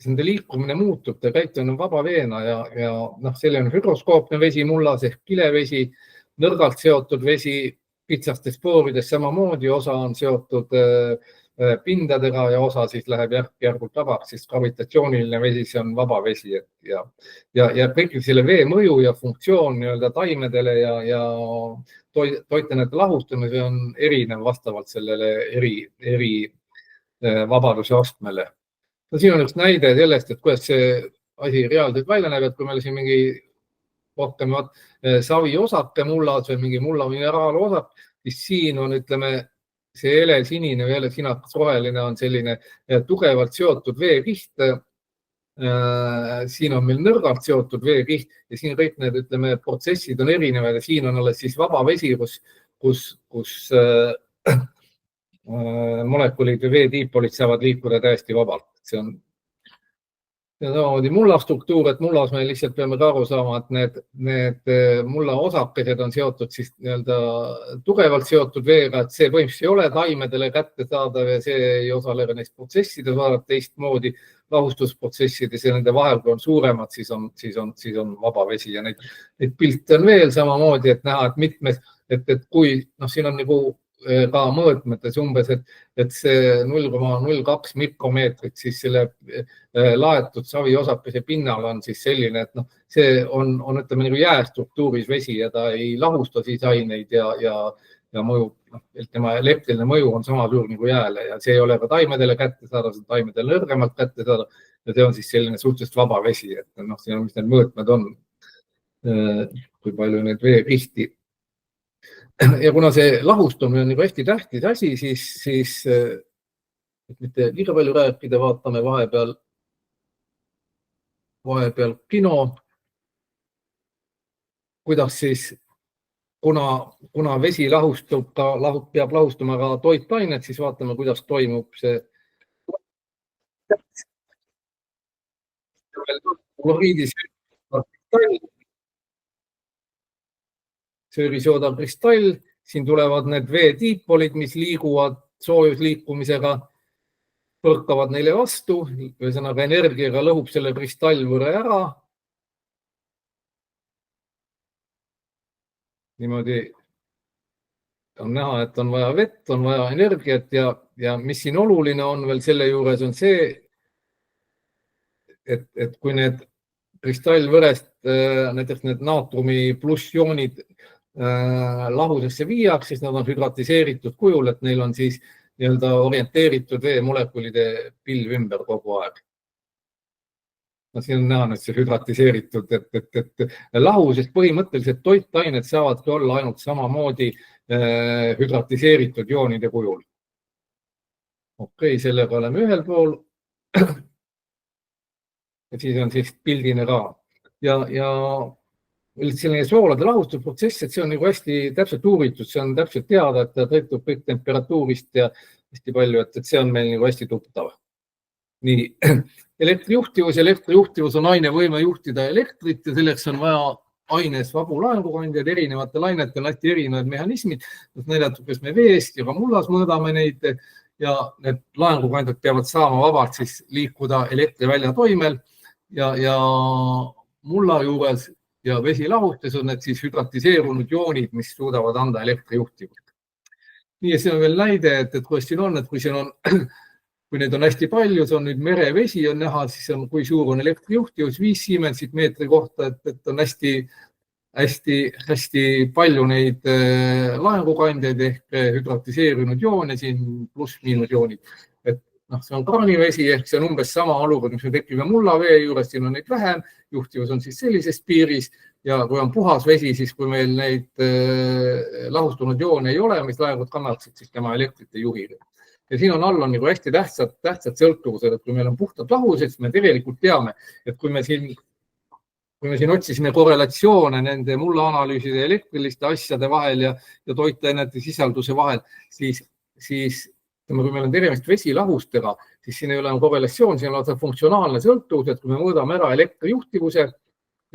nende liikumine muutub, ta käitumine on vaba veena ja selline hüdroskoopne vesi mullas ehk kilevesi, nõrgalt seotud vesi, pitsaste spoorides samamoodi, osa on seotud pindadega ja osa siis läheb järk-järgult vabaks, siis gravitatsiooniline vesi, see on vaba vesi. Ja kõik selle vee mõju ja funktsioon taimedele ja toitainete lahustamise on erinev vastavalt sellele eri vabaduse astmele. Siin on üks näide sellest, et kuidas see asi reaalselt välja näeb, et kui meil siin mingi rohkem saviosake mullas või mingi mulla mineraalosake, siis siin on, ütleme, see hele sinine või hele sinakas roheline on selline tugevalt seotud veekiht siin on meil nõrgalt seotud veekiht ja siin kõik need, ütleme, protsessid on erinevad ja siin on alles siis vaba vesi, kus molekulid või veetiipolid saavad liikuda täiesti vabalt. See on samamoodi mulla struktuur, et mullas me lihtsalt peame ka aru saama, et need mulla osakesed on seotud siis nii-öelda tugevalt seotud veega, et see põhimõtteliselt ei ole taimedele kättesaadav ja see ei osale ka neist protsessides, vaadata teistmoodi lahustusprotsessides ja nende vahel, kui on suuremad, siis on vaba vesi ja neid pilte on veel samamoodi, et näha, et mitmes, et kui siin on nagu ka mõõtmetes umbes, et see 0,02 mikromeetrit siis selle laetud saviosakese pinnal on siis selline, et see on ütleme nagu jäästruktuuris vesi ja ta ei lahusta siis aineid ja mõju, tema elektriline mõju on sama suur nagu jääle ja see ei ole ka taimedele kättesaadav, see on taimedele nõrgemalt kättesaadav ja see on siis selline suhteliselt vaba vesi, et siin on, mis need mõõtmed on, kui palju need veekihti. Ja kuna see lahustumine on nagu hästi tähtis asi, siis mitte liiga palju rääkida, vaatame vahepeal kino, kuidas siis, kuna vesi lahustub, peab lahustuma ka toitainet, siis vaatame, kuidas toimub see kloriidis söörisjoodav kristall, siin tulevad need veetiipolid, mis liiguvad soojusliikumisega, põrkavad neile vastu, ühesõnaga energiaga lõhub selle kristallvõre ära. Niimoodi on näha, et on vaja vett, on vaja energiat ja mis siin oluline on veel selle juures on see, et kui need kristallvõrest näiteks need naatrumi plussjoonid lahusesse viiaks, siis nad on hüdratiseeritud kujul, et neil on siis nii-öelda orienteeritud veemolekulide pilv ümber kogu aeg. Siin on näha nüüd see hüdratiseeritud, et lahusest põhimõtteliselt toitained saavadki olla ainult samamoodi hüdratiseeritud joonide kujul. Okei, sellega oleme ühel pool. Ja siis on siis pildine ka. Ja selline soolade lahustusprotsess, et see on nagu hästi täpselt uuritud, see on täpselt teada, et ta tõttub kõik temperatuurist ja hästi palju, et see on meil nagu hästi tuttav. Nii, elektrijuhtivus on ainevõime juhtida elektrit ja selleks on vaja aines vabu laengukandjaid, erinevate lainete on hästi erinevad mehhanismid, näidatud, kes me veest ja ka mullas mõõdame neid ja need laengukandjad peavad saama vabalt siis liikuda elektrivälja toimel ja mulla juures ja vesilahustes on need siis hüdratiseerunud joonid, mis suudavad anda elektrijuhtivust. Nii ja siin on veel näide, et kuidas siin on, et kui neid on hästi palju, see on nüüd merevesi on näha, siis on, kui suur on elektrijuhtivus, 5 Siemensit meetri kohta, et on hästi palju neid laengukandjaid ehk hüdratiseerunud joone siin pluss-miinus joonid. See on kraanivesi ehk see on umbes sama olukord, mis me tekime mullavee juures, siin on neid vähem, juhtivus on siis sellises piiris ja kui on puhas vesi, siis kui meil neid lahustunud joone ei ole, mis laengud kannaksid, siis tema elektrit ei juhi. Ja siin on all on nagu hästi tähtsad sõltuvused, et kui meil on puhtad lahused, siis me tegelikult teame, et kui me siin otsisime korrelatsioone nende mullaanalüüside elektriliste asjade vahel ja toitainete sisalduse vahel, siis kui meil on tegemist vesilahustega, siis siin ei ole korrelatsioon, siin on funktsionaalne sõltuvus, et kui me mõõdame ära elektrijuhtivuse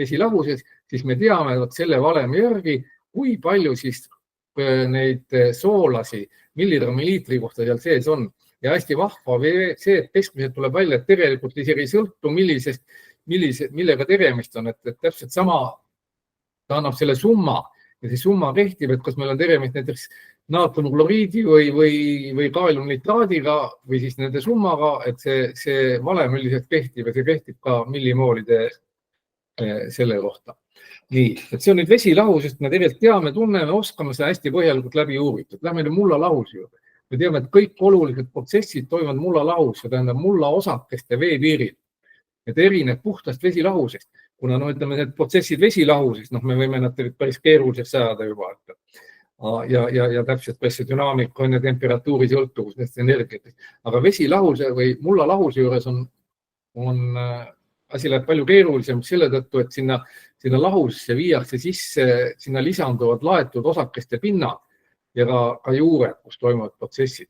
vesilahuses, siis me teame selle valemi järgi, kui palju siis neid soolasi milligrammi kohta seal sees on. Ja hästi vahva see, et keskmiselt tuleb välja, et tegelikult isegi ei sõltu, millega tegemist on, et täpselt sama, ta annab selle summa ja see summa kehtib, et kas meil on tegemist näiteks naatriumkloriidi või kaaliumnitraadiga või siis nende summaga, et see valem üldiselt kehtib ja see kehtib ka millimoolide selle kohta. Nii, et see on nüüd vesilahusest, me tegelikult teame, tunneme, oskame seda hästi põhjalikult läbi uuritud. Lähme nüüd mulla lahus juurde. Me teame, et kõik olulised protsessid toimuvad mulla lahus, see tähendab mulla osakeste veepiiril. Et erineb puhtast vesilahusest, kuna ütleme, need protsessid vesilahusest, me võime nad päris keeruliseks sajada juba. Ja täpselt see dünaamika on ja temperatuuri sõltuvus nendest energiatest. Aga vesilahuse või mulla lahuse juures on asi läheb palju keerulisemaks selle tõttu, et sinna lahusesse viiakse sisse, sinna lisanduvad laetud osakeste pinnad ja ka juured, kus toimuvad protsessid.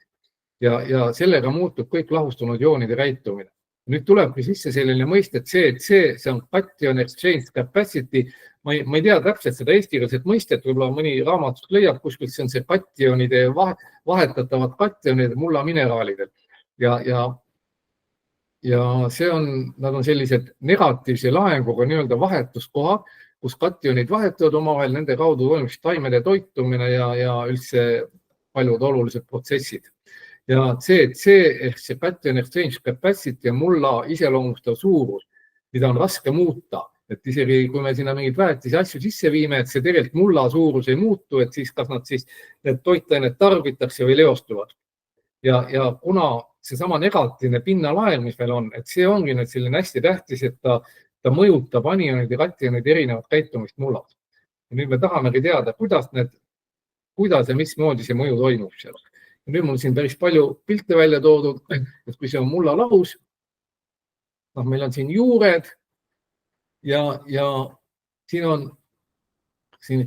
Ja sellega muutub kõik lahustunud joonide käitumine. Nüüd tulebki sisse selline mõiste, et see on cation exchange capacity. Ma ei tea täpselt seda eestikeelset mõistet, võib-olla mõni raamatust leiab kuskilt, see on see kationide, vahetatavad kationid mullamineraalidel. Ja see nad on sellised negatiivse laenguga nii-öelda vahetuskohad, kus kationid vahetuvad omavahel, nende kaudu toimub taimede toitumine ja üldse paljud olulised protsessid. Ja CC ehk see cation exchange capacity on mulla iseloomustav suurus, mida on raske muuta. Et isegi kui me sinna mingid väetisi asju sisse viime, et see tegelikult mulla suurus ei muutu, et siis kas nad siis need toitained tarbitakse või leostuvad. Ja kuna seesama negatiivne pinnalaeng, mis meil on, et see ongi nüüd selline hästi tähtis, et ta mõjutab anionid ja kationid erinevat käitumist mullas. Ja nüüd me tahamegi teada, kuidas ja mismoodi see mõju toimub seal. Ja nüüd mul siin päris palju pilte välja toodud, et kui see on mulla lahus, meil on siin juured ja siin on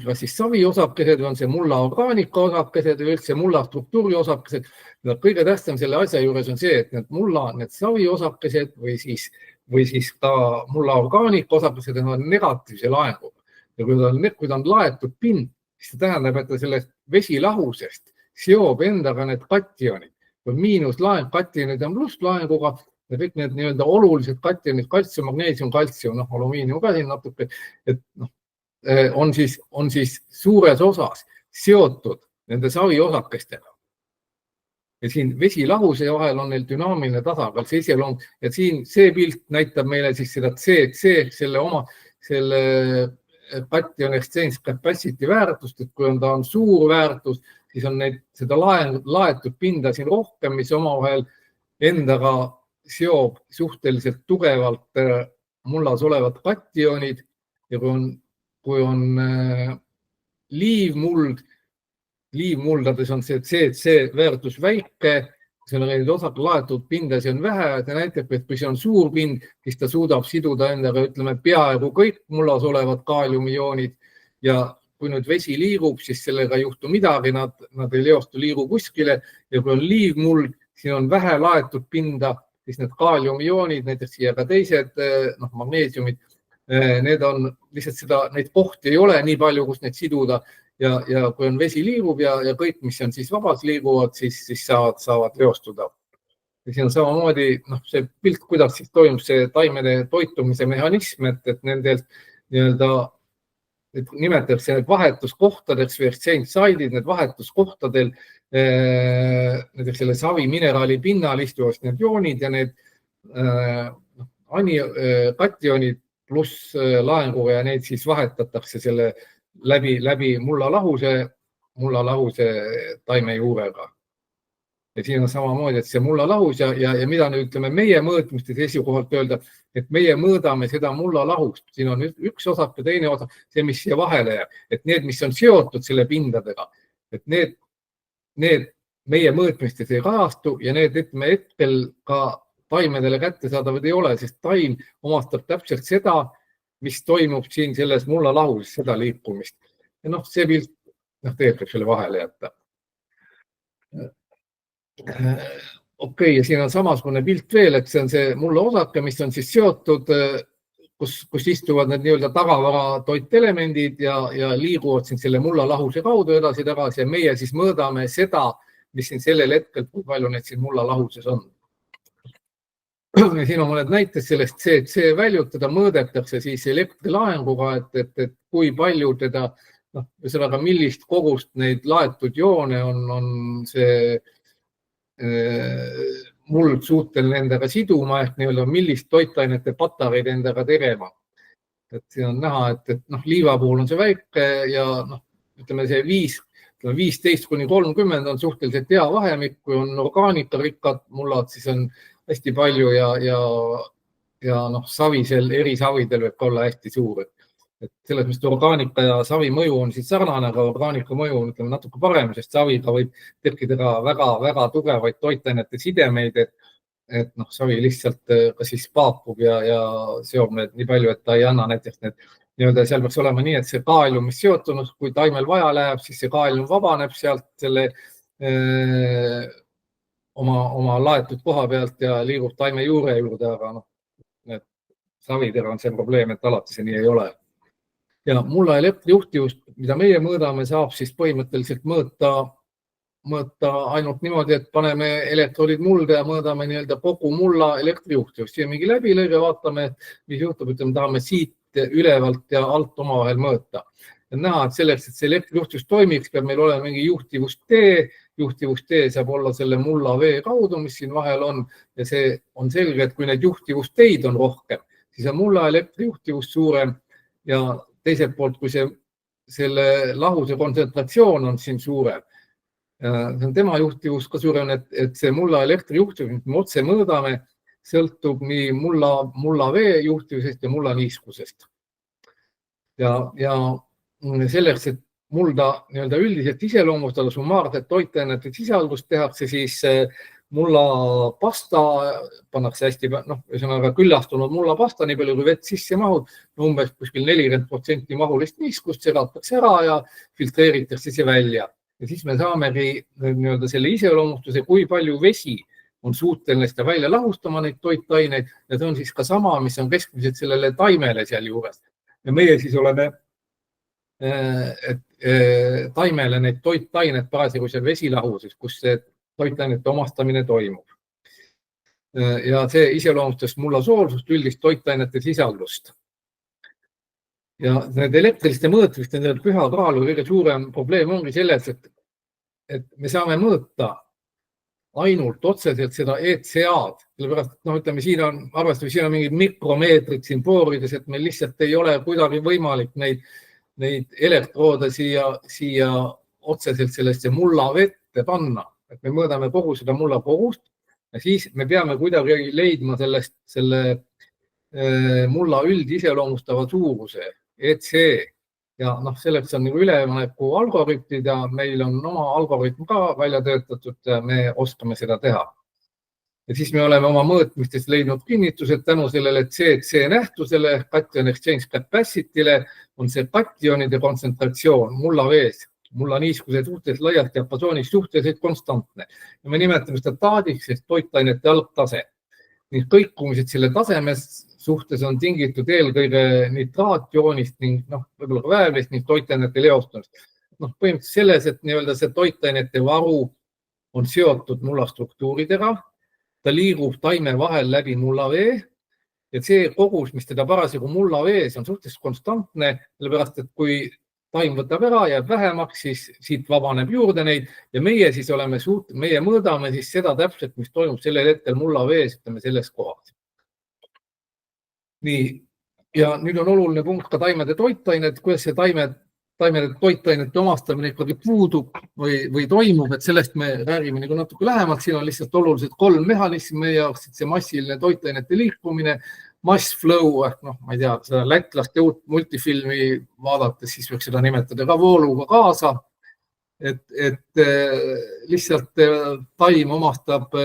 kas siis saviosakesed või on see mulla orgaanika osakesed või üldse mulla struktuuri osakesed. Kõige tähtsam selle asja juures on see, et need saviosakesed või siis ka mulla orgaanika osakesed on negatiivse laenguga. Ja kui ta on laetud pind, siis see tähendab, et ta sellest vesilahusest seob endaga need kationid. Kui miinuslaeng, kationid on plusslaenguga ja kõik need nii-öelda olulised kationid, kaltsium, magneesium, kaltsium, alumiinium ka siin natuke, et on siis suures osas seotud nende saviosakestega. Ja siin vesilahuse vahel on neil dünaamiline tasakaal, see iseloom. Ja siin see pilt näitab meile siis seda CC, selle cation exchange capacity väärtust, et kui ta on suur väärtus, siis on seda laetud pinda siin rohkem, mis omavahel endaga seob suhteliselt tugevalt mullas olevad kationid ja kui on liivmuldades on see CC väärtus väike, seal on osad laetud pindasi on vähe, see näitab, et kui see on suur pind, siis ta suudab siduda endaga, ütleme, peaaegu kõik mullas olevad kaaliumijoonid ja kui nüüd vesi liigub, siis sellega ei juhtu midagi, nad ei leostu liigu kuskile ja kui on liivmuld, siin on vähe laetud pinda, siis need kaaliumijoonid, näiteks siia ka teised magneesiumid, need on lihtsalt neid kohti ei ole nii palju, kus neid siduda ja kui on vesi liigub ja kõik, mis on siis vabas liiguvad, siis saavad leostuda. Ja siin on samamoodi see pilt, kuidas siis toimub see taimede toitumise mehhanism, et nendelt nii-öelda nimetatakse need vahetuskohtadeks või exchange side'id, need vahetuskohtadel näiteks selle savi mineraali pinnal istuvad need joonid ja need kationid pluss laenguga ja neid siis vahetatakse selle läbi mullalahuse taimejuurega. Ja siin on samamoodi, et see mullalahus ja mida nüüd ütleme meie mõõtmiste seisukohalt öelda, et meie mõõdame seda mullalahust. Siin on üks osak ja teine osak, see, mis siia vahele jääb. Et need, mis on seotud selle pindadega, et need meie mõõtmistes ei kajastu ja need ütleme hetkel ka taimedele kättesaadavad ei ole, sest taim omastab täpselt seda, mis toimub siin selles mullalahuses, seda liikumist. Ja see pilt tegelikult selle vahele jätta. Okei, ja siin on samasugune pilt veel, et see on see mulla osake, mis on siis seotud, kus istuvad need nii-öelda tagavara toitelemendid ja liiguvad siin selle mullalahuse kaudu edasi-tagasi ja meie siis mõõdame seda, mis siin sellel hetkel, kui palju need siin mullalahuses on. Ja siin on mõned näited sellest CC väljut, teda mõõdetakse siis elektrilaenguga, et kui palju teda, ühesõnaga millist kogust neid laetud joone on see muld suuteline endaga siduma ehk nii-öelda millist toitainete patareid endaga tegema. Et siin on näha, et liiva puhul on see väike ja ütleme see 15–30 on suhteliselt hea vahemik, kui on orgaanikarikkad mullad, siis on hästi palju ja savisel, eri savidel võib ka olla hästi suur. Et selles mõttes orgaanika ja savi mõju on siis sarnane, aga orgaanika mõju on natuke parem, sest saviga võib tekkida ka väga-väga tugevaid toitainete sidemeid, et savi lihtsalt ka siis paapub ja seob need nii palju, et ta ei anna näiteks need seal peaks olema nii, et see kaelum, mis seotunud, kui taimel vaja läheb, siis see kaelum vabaneb sealt selle oma laetud koha pealt ja liigub taime juure juurde, aga savidega on see probleem, et alati see nii ei ole. Ja mulla elektrijuhtivust, mida meie mõõdame, saab siis põhimõtteliselt mõõta ainult niimoodi, et paneme elektroodid mulda ja mõõdame kogu mulla elektrijuhtivust. Siia mingi läbilõige, vaatame, mis juhtub, ütleme, tahame siit ülevalt ja alt omavahel mõõta. Ja näha, et selleks, et see elektrijuhtivus toimiks, peab meil olema mingi juhtivustee. Juhtivustee saab olla selle mulla vee kaudu, mis siin vahel on. Ja see on selge, et kui neid juhtivusteid on rohkem, siis on mulla elektrijuhtivus suurem ja teiselt poolt, kui selle lahuse kontsentratsioon on siin suurem, see on tema juhtivus ka suurem, et see mulla elektrijuhtivus, mis me otse mõõdame, sõltub nii mulla vee juhtivusest ja mulla niiskusest. Ja selleks, et mulda üldiselt iseloomustada summaarset toitainete sisaldust tehakse, siis mulla pasta pannakse hästi, ühesõnaga küllastunud mulla pasta, nii palju kui vett sisse mahub, umbes kuskil 40% mahulist niiskust segatakse ära ja filtreeritakse see välja. Ja siis me saamegi selle iseloomustuse, kui palju vesi on suuteline seda välja lahustama neid toitaineid ja see on siis ka sama, mis on keskmiselt sellele taimele seal juures. Ja meie siis oleme taimele neid toitained parasjagu seal vesilahuses, kus see toitainete omastamine toimub. Ja see iseloomustas mulla soolsust, üldist toitainete sisaldust. Ja need elektriliste mõõtmiste püha kaalu kõige suurem probleem ongi selles, et me saame mõõta ainult otseselt seda ECA-d, sellepärast, ütleme, siin on arvestame, siin on mingid mikromeetrid siin boorides, et meil lihtsalt ei ole kuidagi võimalik neid elektroode siia otseselt sellesse mulla vette panna, et me mõõdame kogu seda mulla kogust ja siis me peame kuidagi leidma selle mulla üldiseloomustava suuruse, EC. Ja selleks on ülemineku algoritmid ja meil on oma algoritm ka välja töötatud ja me oskame seda teha. Ja siis me oleme oma mõõtmistes leidnud kinnitused tänu sellele CC nähtusele, cation exchange capacity'le on see kationide kontsentratsioon mulla vees, mulla niiskuse suhtes laialt diapasoonis suhteliselt konstantne. Ja me nimetame seda taadiks, sest toitainete algtase. Ning kõikumised selle tasemes suhtes on tingitud eelkõige nitraatjoonist ning võib-olla ka väävlist ning toitainete leostumist. Põhimõtteliselt selles, et see toitainete varu on seotud mulla struktuuridega, ta liigub taime vahel läbi mulla vee ja see kogus, mis teda parasjagu mulla vees on suhteliselt konstantne, sellepärast, et kui taim võtab ära, jääb vähemaks, siis siit vabaneb juurde neid ja meie siis meie mõõdame siis seda täpselt, mis toimub sellel hetkel mulla vees, ütleme selles kohas. Nii, ja nüüd on oluline punkt ka taimede toitained, kuidas see taimede toitainete omastamine ikkagi puudub või toimub, et sellest me räägime natuke lähemalt. Siin on lihtsalt oluliselt 3 mehhanismi meie jaoks, et see massiline toitainete liikumine, mass flow, ma ei tea, seda lätlaste uut multifilmi vaadates, siis võiks seda nimetada ka vooluga kaasa. Et lihtsalt taim omastab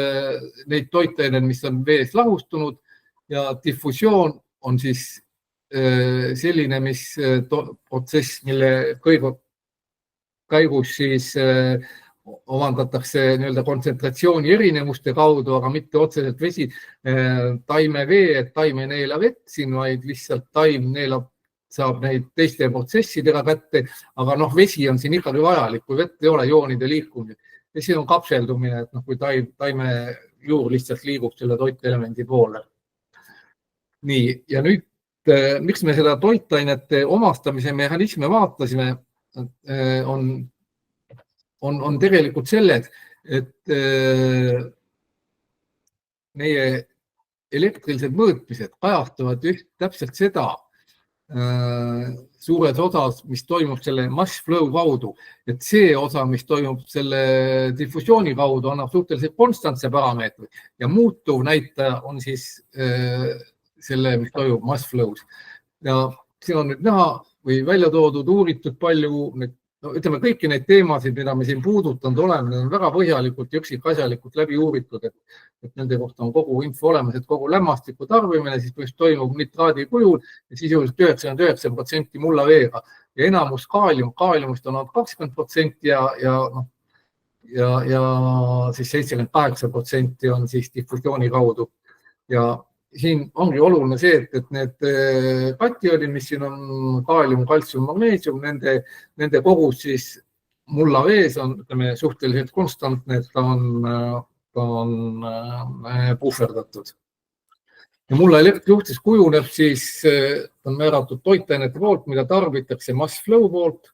neid toitaineid, mis on vees lahustunud ja diffusioon on siis selline, protsess, mille käigus siis omandatakse kontsentratsiooni erinevuste kaudu, aga mitte otseselt vesi taime vee, et taim ei neela vett siin, vaid lihtsalt taim saab neid teiste protsessidega kätte, aga vesi on siin ikkagi vajalik, kui vett ei ole joonide liikumine. Vesi on kapseldumine, et kui taime juur lihtsalt liigub selle toitelemendi poole. Nii, ja nüüd miks me seda toitainete omastamise mehhanisme vaatasime, on tegelikult selles, et meie elektrilised mõõtmised kajastavad just täpselt seda suures osas, mis toimub selle mass flow kaudu, et see osa, mis toimub selle diffusiooni kaudu, annab suhteliselt konstantse parameetri ja muutuv näitaja on siis selle, mis toimub mass flow's. Ja siin on nüüd näha või välja toodud, uuritud palju ütleme, kõiki neid teemasid, mida me siin puudutanud oleme, need on väga põhjalikult ja üksikasjalikult läbi uuritud, et nende kohta on kogu info olemas, et kogu lämmastiku tarbimine siis toimub nitraadi kujul ja sisuliselt 99% mullaveega ja enamus kaaliumist on 20% ja siis 78% on siis difusiooni kaudu. Ja siin ongi oluline see, et need kationid, mis siin on kaalium, kaltsium, magneesium, nende kogus siis mullavees on suhteliselt konstantne, et ta on puhverdatud. Ja mulla elektrijuhtis kujuneb siis, on määratud toitainete poolt, mida tarbitakse mass flow poolt.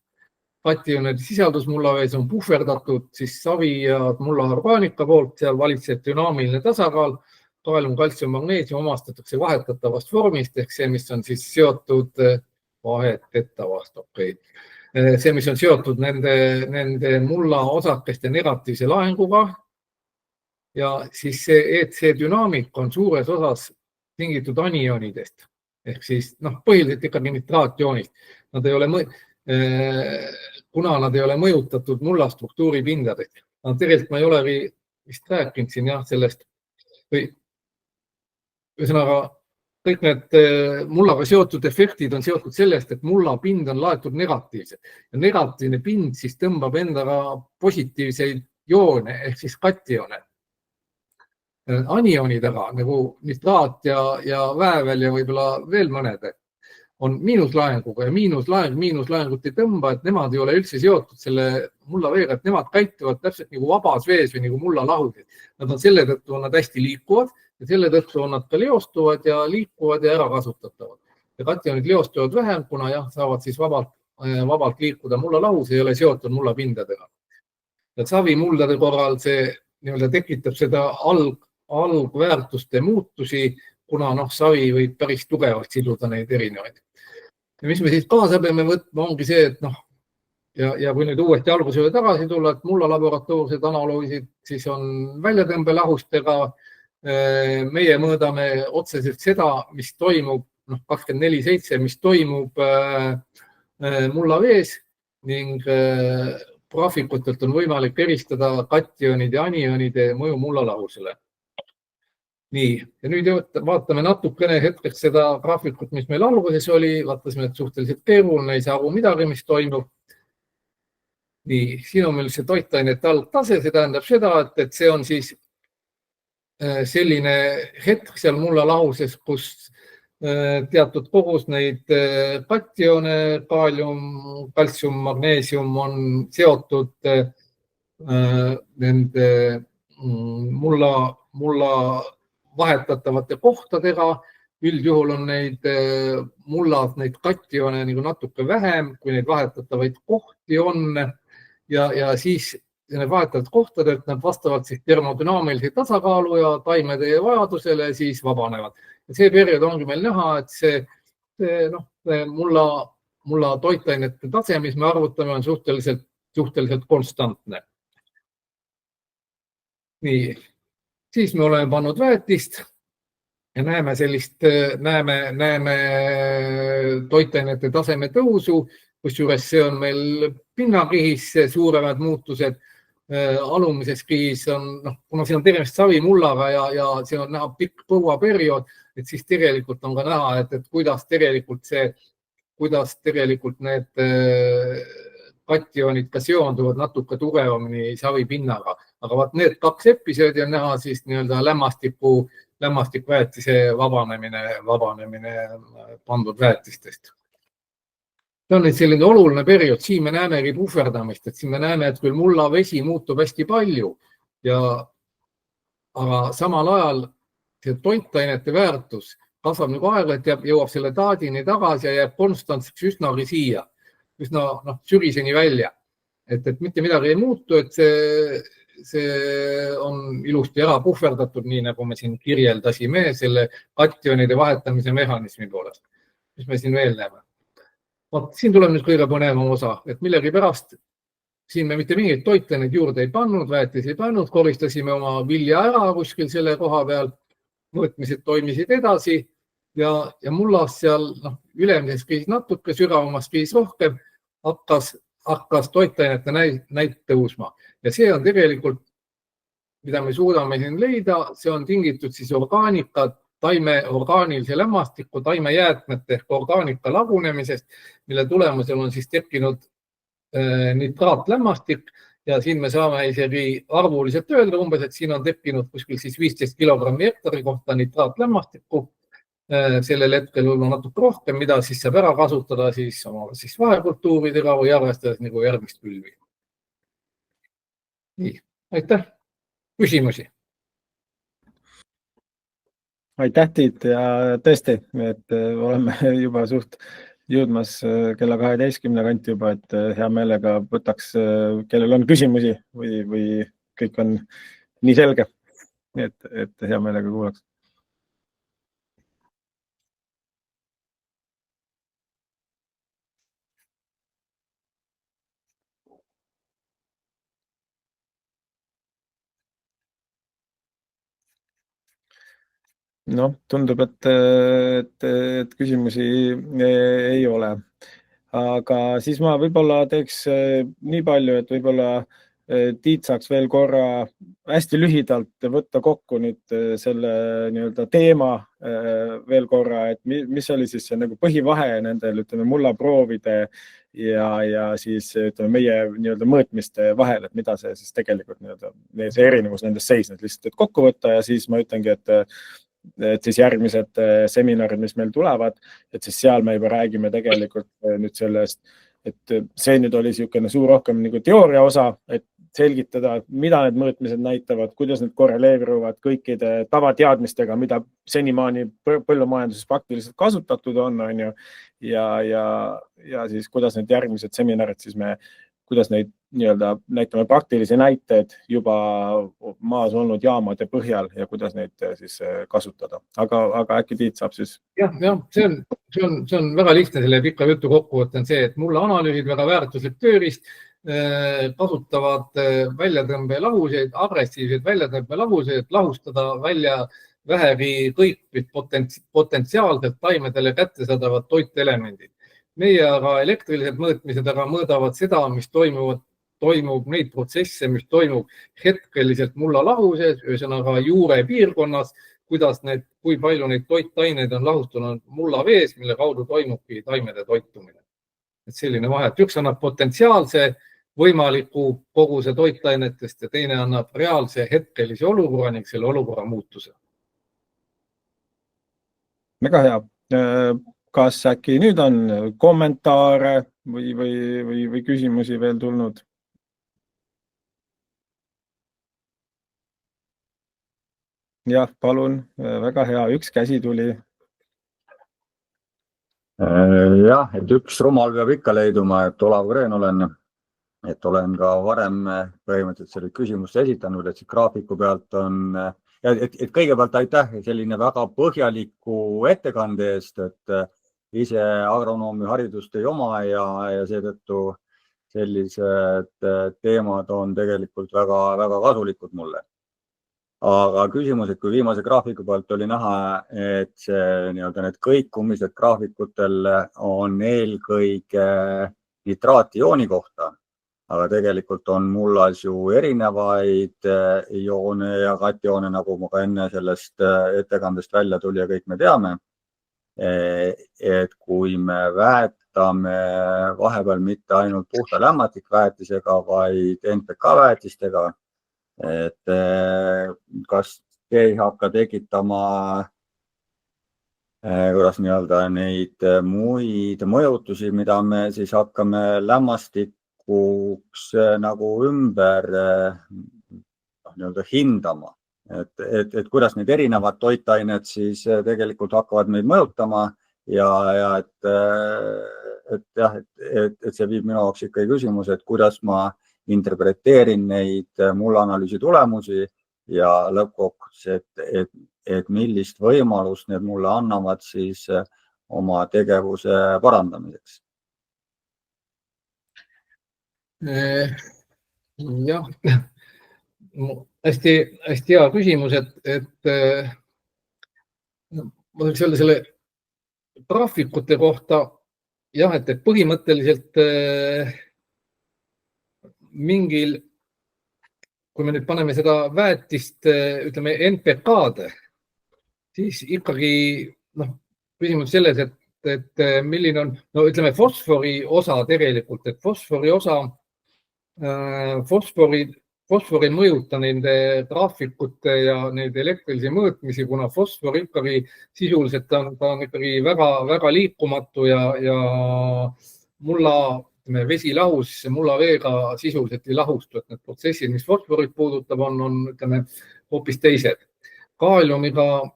Kationide sisaldus mullavees on puhverdatud siis savi ja mulla orgaanika poolt, seal valitseb dünaamiline tasakaal. Kaalium, kaltsium, magneesium omastatakse vahetatavast vormist ehk see, mis on siis seotud vahetetavast, see, mis on seotud nende mulla osakeste negatiivse laenguga. Ja siis see dünaamik on suures osas tingitud anionidest ehk siis põhiliselt ikkagi nitraatjoonist. Kuna nad ei ole mõjutatud mulla struktuuripindadest. Tegelikult ma ei ole vist rääkinud siin sellest või ühesõnaga, kõik need mullaga seotud efektid on seotud sellest, et mulla pind on laetud negatiivselt ja negatiivne pind siis tõmbab endaga positiivseid joone ehk siis katione. Anionidega nagu nitraat ja väävel ja võib-olla veel mõned on miinuslaenguga ja miinuslaengut ei tõmba, et nemad ei ole üldse seotud selle mullaveega, et nemad käituvad täpselt nagu vabas vees või nagu mullalahused. Nad on selle tõttu on nad hästi liikuvad ja selle tõttu on nad ka leostuvad ja liikuvad ja ärakasutatavad. Ja kationid leostuvad vähem, kuna saavad siis vabalt liikuda mullalahus, ei ole seotud mullapindadega. Ja savimuldade korral see tekitab seda algväärtuste muutusi, kuna savi võib päris tugevalt siduda neid erinevaid. Ja mis me siis kaasa peame võtma, ongi see, et ja kui nüüd uuesti alguse tagasi tulla, et mulla laboratoorsed analoosid siis on väljatõmbelahustega. Meie mõõdame otseselt seda, mis toimub 24/7, mis toimub mullavees ning graafikutelt on võimalik eristada kationide ja anionide mõju mullalahusele. Nii, ja nüüd vaatame natukene hetkeks seda graafikut, mis meil alguses oli, vaatasime, et suhteliselt keeruline, ei saa aru midagi, mis toimub. Nii, siin on meil see toitainete algtase, see tähendab seda, et see on siis selline hetk seal mullalahuses, kus teatud kogus neid katione, kaalium, kaltsium, magneesium on seotud nende mulla vahetatavate kohtadega. Üldjuhul on neid mullad, neid katione nagu natuke vähem, kui neid vahetatavaid kohti on ja siis need vahetavad kohtadelt nad vastavalt siis termodünaamilise tasakaalu ja taimede vajadusele siis vabanevad. Ja see periood ongi meil näha, et see mulla toitainete tase, mis me arvutame, on suhteliselt konstantne. Nii, siis me oleme pannud väetist ja näeme toitainete taseme tõusu, kusjuures see on meil pinnakihis suuremad muutused. Alumises kihis on, kuna siin on tegemist savimullaga ja siin on näha pikk põuaperiood, et siis tegelikult on ka näha, et kuidas tegelikult need kationid ka seonduvad natuke tugevamini savipinnaga. Aga vaat need kaks episoodi on näha siis lämmastikväetise vabanemine pandud väetistest. See on nüüd selline oluline periood, siin me näemegi puhverdamist, et siin me näeme, et küll mullavesi muutub hästi palju, aga samal ajal see toitainete väärtus kasvab nagu aeglaselt ja jõuab selle taadini tagasi ja jääb konstantseks üsnagi siia, üsna sügiseni välja. Et mitte midagi ei muutu, et see on ilusti ära puhverdatud, nii nagu me siin kirjeldasime selle kationide vahetamise mehhanismi poolest. Mis me siin veel näeme? Siin tuleb nüüd kõige põnevam osa, et millegi pärast siin me mitte mingeid toitaineid juurde ei pannud, väetis ei pannud, koristasime oma vilja ära kuskil selle koha peal, mõõtmised toimisid edasi ja mullas seal ülemises kihis natuke, sügavamas kihis rohkem hakkas hakkas toitainete näit tõusma ja see on tegelikult, mida me suudame siin leida, see on tingitud siis orgaanika, taime orgaanilise lämmastiku, taimejäätmete ehk orgaanika lagunemisest, mille tulemusel on siis tekkinud nitraatlämmastik ja siin me saame isegi arvuliselt öelda umbes, et siin on tekkinud kuskil siis 15 kilogrammi hektari kohta nitraatlämmastikku. Sellel hetkel võib-olla natuke rohkem, mida siis saab ära kasutada siis oma vahekultuuridega või arvestades nagu järgmist külvi. Nii, aitäh. Küsimusi? Aitäh, Tiit, ja tõesti, et oleme juba suht jõudmas kella 12 kanti juba, et hea meelega võtaks, kellel on küsimusi või kõik on nii selge, et hea meelega kuulaks. No, tundub, et küsimusi ei ole. Aga siis ma võib-olla teeks nii palju, et võib-olla Tiit saaks veel korra hästi lühidalt võtta kokku nüüd selle nii-öelda teema veel korra, et mis oli siis see nagu põhivahe nendel, ütleme, mullaproovide ja siis ütleme meie nii-öelda mõõtmiste vahel, et mida see siis tegelikult nii-öelda, see erinevus nendest seisnes, lihtsalt et kokku võtta ja siis ma ütlengi, et siis järgmised seminarid, mis meil tulevad, et siis seal me juba räägime tegelikult nüüd sellest, et see nüüd oli niisugune rohkem nagu teooria osa, et selgitada, mida need mõõtmised näitavad, kuidas need korreleeruvad kõikide tavateadmistega, mida senimaani põllumajanduses praktiliselt kasutatud on ju, ja siis kuidas need järgmised seminarid siis kuidas neid nii-öelda näitame praktilisi näiteid juba maas olnud jaamade põhjal ja kuidas neid siis kasutada. Aga äkki Tiit saab siis? Jah, see on väga lihtne selle pika jutu kokkuvõte on see, et mulle analüüsid väga väärtuslik tööriist, kasutavad väljatõmbelahuseid, agressiivseid väljatõmbelahuseid, et lahustada välja vähegi kõik potentsiaalselt taimedele kättesaadavad toitelemendid. Meie aga elektrilised mõõtmised aga mõõdavad seda, mis toimub neid protsesse, mis toimub hetkeliselt mullalahuses, ühesõnaga juure piirkonnas, kui palju neid toitaineid on lahustunud mullavees, mille kaudu toimubki taimede toitumine. Et selline vahe, et üks annab potentsiaalse võimaliku koguse toitainetest ja teine annab reaalse hetkelise olukorra ning selle olukorra muutuse. Väga hea. Kas äkki nüüd on kommentaare või küsimusi veel tulnud? Jah, palun. Väga hea. Üks käsi tuli. Jah, et üks rumal peab ikka leiduma, et Olav Green olen ka varem põhimõtteliselt selle küsimust esitanud, et graafiku pealt on, et kõigepealt aitäh selline väga põhjaliku ettekande eest, et ise agronoomi haridust ei oma ja seetõttu sellised teemad on tegelikult väga kasulikud mulle. Aga küsimus, et kui viimase graafiku pealt oli näha, et see nii-öelda need kõikumised graafikutel on eelkõige nitraatiooni kohta, aga tegelikult on mullas ju erinevaid joone ja katioone, nagu ma ka enne sellest ettekandest välja tuli ja kõik me teame. Et kui me väetame vahepeal mitte ainult puhta lämmatikväetisega, vaid NPK väetistega, et kas see ei hakka tekitama kuidas nii-öelda neid muid mõjutusi, mida me siis hakkame lämmastikuks nagu ümber nii-öelda hindama, et kuidas need erinevad toitained siis tegelikult hakkavad meid mõjutama ja et see viib minu jaoks ikka küsimus, et kuidas ma interpreteerin neid mullanalüüsi tulemusi ja lõppkokkuvõttes, et millist võimalust need mulle annavad siis oma tegevuse parandamiseks. Jah, hästi hea küsimus, et ma võiks öelda selle graafikute kohta, jah, et põhimõtteliselt mingil, kui me nüüd paneme seda väetist, ütleme NPK-de, siis ikkagi küsimus selles, et milline on, no ütleme fosfori osa tegelikult, et fosfori osa, fosfori ei mõjuta nende graafikute ja neid elektrilisi mõõtmisi, kuna fosfor ikkagi sisuliselt ta on ikkagi väga liikumatu ja mulla vesilahus mulla veega sisuliselt ei lahustu, et need protsessid, mis fosforit puudutab, on ütleme hoopis teised. Kaaliumiga,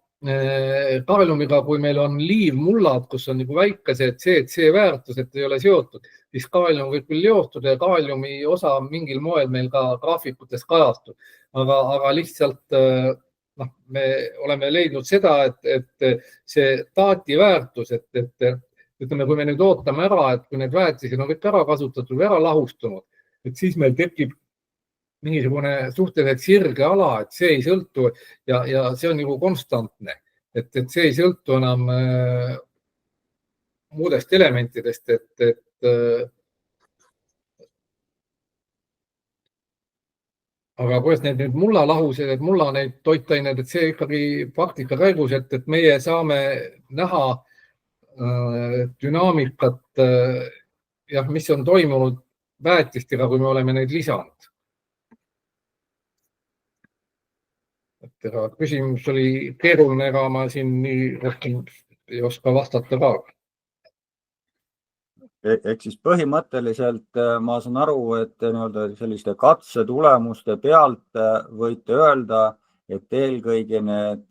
kui meil on liivmullad, kus on nagu väikesed CC väärtused ei ole seotud, siis kaalium võib küll jooktuda ja kaaliumi osa mingil moel meil ka graafikutes kajastub. Aga lihtsalt me oleme leidnud seda, et see taati väärtus, et ütleme, kui me nüüd ootame ära, et kui need väetised on kõik ära kasutatud või ära lahustunud, et siis meil tekib mingisugune suhteliselt sirge ala, et see ei sõltu ja see on nagu konstantne, et see ei sõltu enam muudest elementidest, aga kuidas need nüüd mullalahused, et mulla neid toitained, et see ikkagi praktika käigus, et meie saame näha dünaamikat, mis on toimunud väetistega, kui me oleme neid lisanud. Küsimus oli keeruline, ega ma siin nii rohkem ei oska vastata ka. Ehk siis põhimõtteliselt ma saan aru, et selliste katsetulemuste pealt võite öelda, et eelkõige need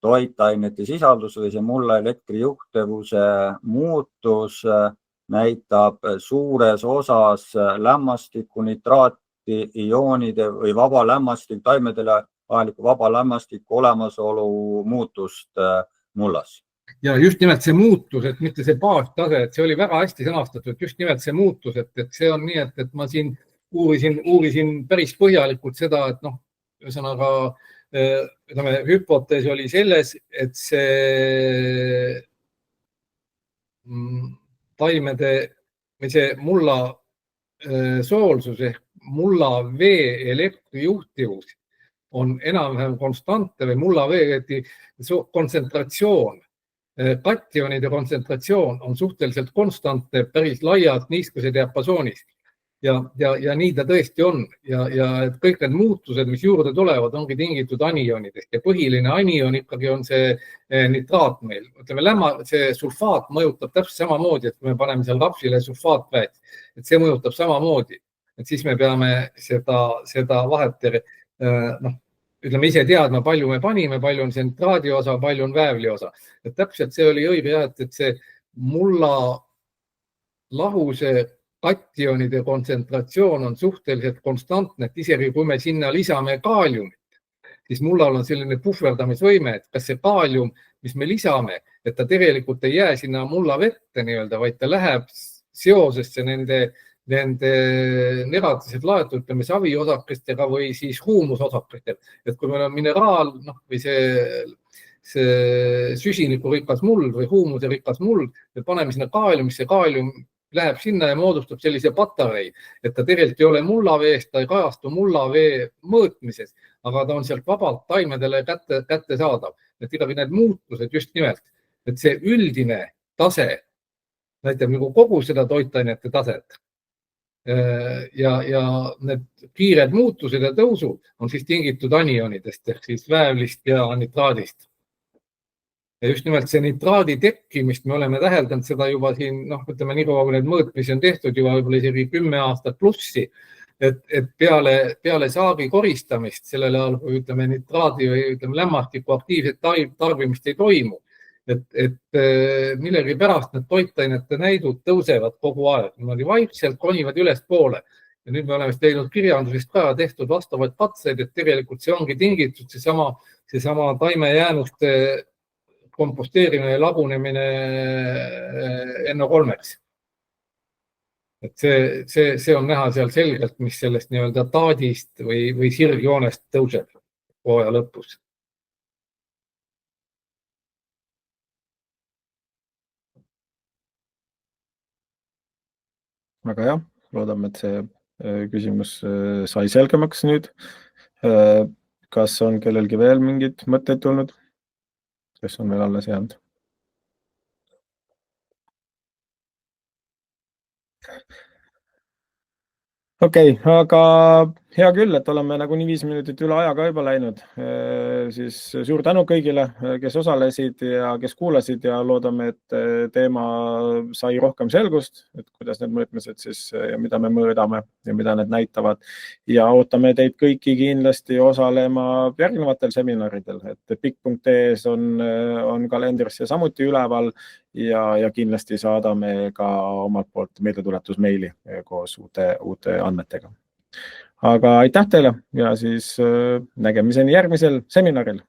toitainete sisaldus või see mulla elektrijuhtevuse muutus näitab suures osas lämmastiku, nitraati, ioonide või vaba lämmastik, taimedele vajaliku vaba lämmastiku olemasolu muutust mullas. Ja just nimelt see muutus, et mitte see baastase, et see oli väga hästi sõnastatud, just nimelt see muutus, et see on nii, et ma siin uurisin päris põhjalikult seda, et ühesõnaga, ütleme, hüpotees oli selles, et see taimede või see mulla soolsus ehk mulla vee elektrijuhtivus on enam-vähem konstantne või mulla vee kontsentratsioon, kationide kontsentratsioon on suhteliselt konstantne päris laialt niiskuse diapasoonis. Ja nii ta tõesti on. Ja et kõik need muutused, mis juurde tulevad, ongi tingitud anionidest ja põhiline anion ikkagi on see nitraat meil. Ütleme, see sulfaat mõjutab täpselt samamoodi, et kui me paneme seal rapsile sulfaatväet, et see mõjutab samamoodi. Et siis me peame seda vahet, ütleme ise teadma, palju me panime, palju on see nitraadi osa, palju on väävli osa. Et täpselt see oli õige jah, et see mulla lahuse kationide kontsentratsioon on suhteliselt konstantne, et isegi kui me sinna lisame kaaliumit, siis mullal on selline puhverdamisvõime, et kas see kaalium, mis me lisame, et ta tegelikult ei jää sinna mulla vette nii-öelda, vaid ta läheb seosesse nende negatiivsed laetud, ütleme saviosakestega või siis huumusosakestega. Et kui meil on mineraal või see süsinikurikas muld või huumuserikas muld, me paneme sinna kaaliumisse, kaalium läheb sinna ja moodustab sellise patarei, et ta tegelikult ei ole mullaveest, ta ei kajastu mullavee mõõtmises, aga ta on sealt vabalt taimedele kätte saadav. Et ikkagi need muutused just nimelt, et see üldine tase näitab nagu kogu seda toitainete taset. Ja need kiired muutused ja tõusud on siis tingitud anionidest ehk siis väävlist ja nitraadist. Ja just nimelt see nitraadi tekkimist me oleme täheldanud seda juba siin, ütleme nii kaua, kui need mõõtmisi on tehtud juba võib-olla isegi 10 aastat plussi, et peale saagi koristamist sellel ajal, kui ütleme nitraadi või ütleme lämmastiku aktiivset tarbimist ei toimu, et millegi pärast need toitainete näidud tõusevad kogu aeg, niimoodi vaikselt konivad üles poole. Ja nüüd me oleme teinud kirjandusest ka tehtud vastavaid katseid, et tegelikult see ongi tingitud seesama taimejäänuste komposteerimine ja lagunemine NO3-ks. Et see on näha seal selgelt, mis sellest nii-öelda taadist või sirgjoonest tõuseb hooaja lõpus. Väga hea. loodame, et see küsimus sai selgemaks nüüd. Kas on kellelgi veel mingid mõtteid tulnud? Kes on veel alles jäänud? Okei, aga hea küll, et oleme nagunii 5 minutit üle aja ka juba läinud. Siis suur tänu kõigile, kes osalesid ja kes kuulasid ja loodame, et teema sai rohkem selgust, et kuidas need mõõtmised siis ja mida me mõõdame ja mida need näitavad. Ja ootame teid kõiki kindlasti osalema järgnevatel seminaridel, et pikk.ee-s on kalendris ja samuti üleval ja kindlasti saadame ka omalt poolt meeldetuletusmeili koos uute andmetega. Aga aitäh teile ja siis nägemiseni järgmisel seminaril.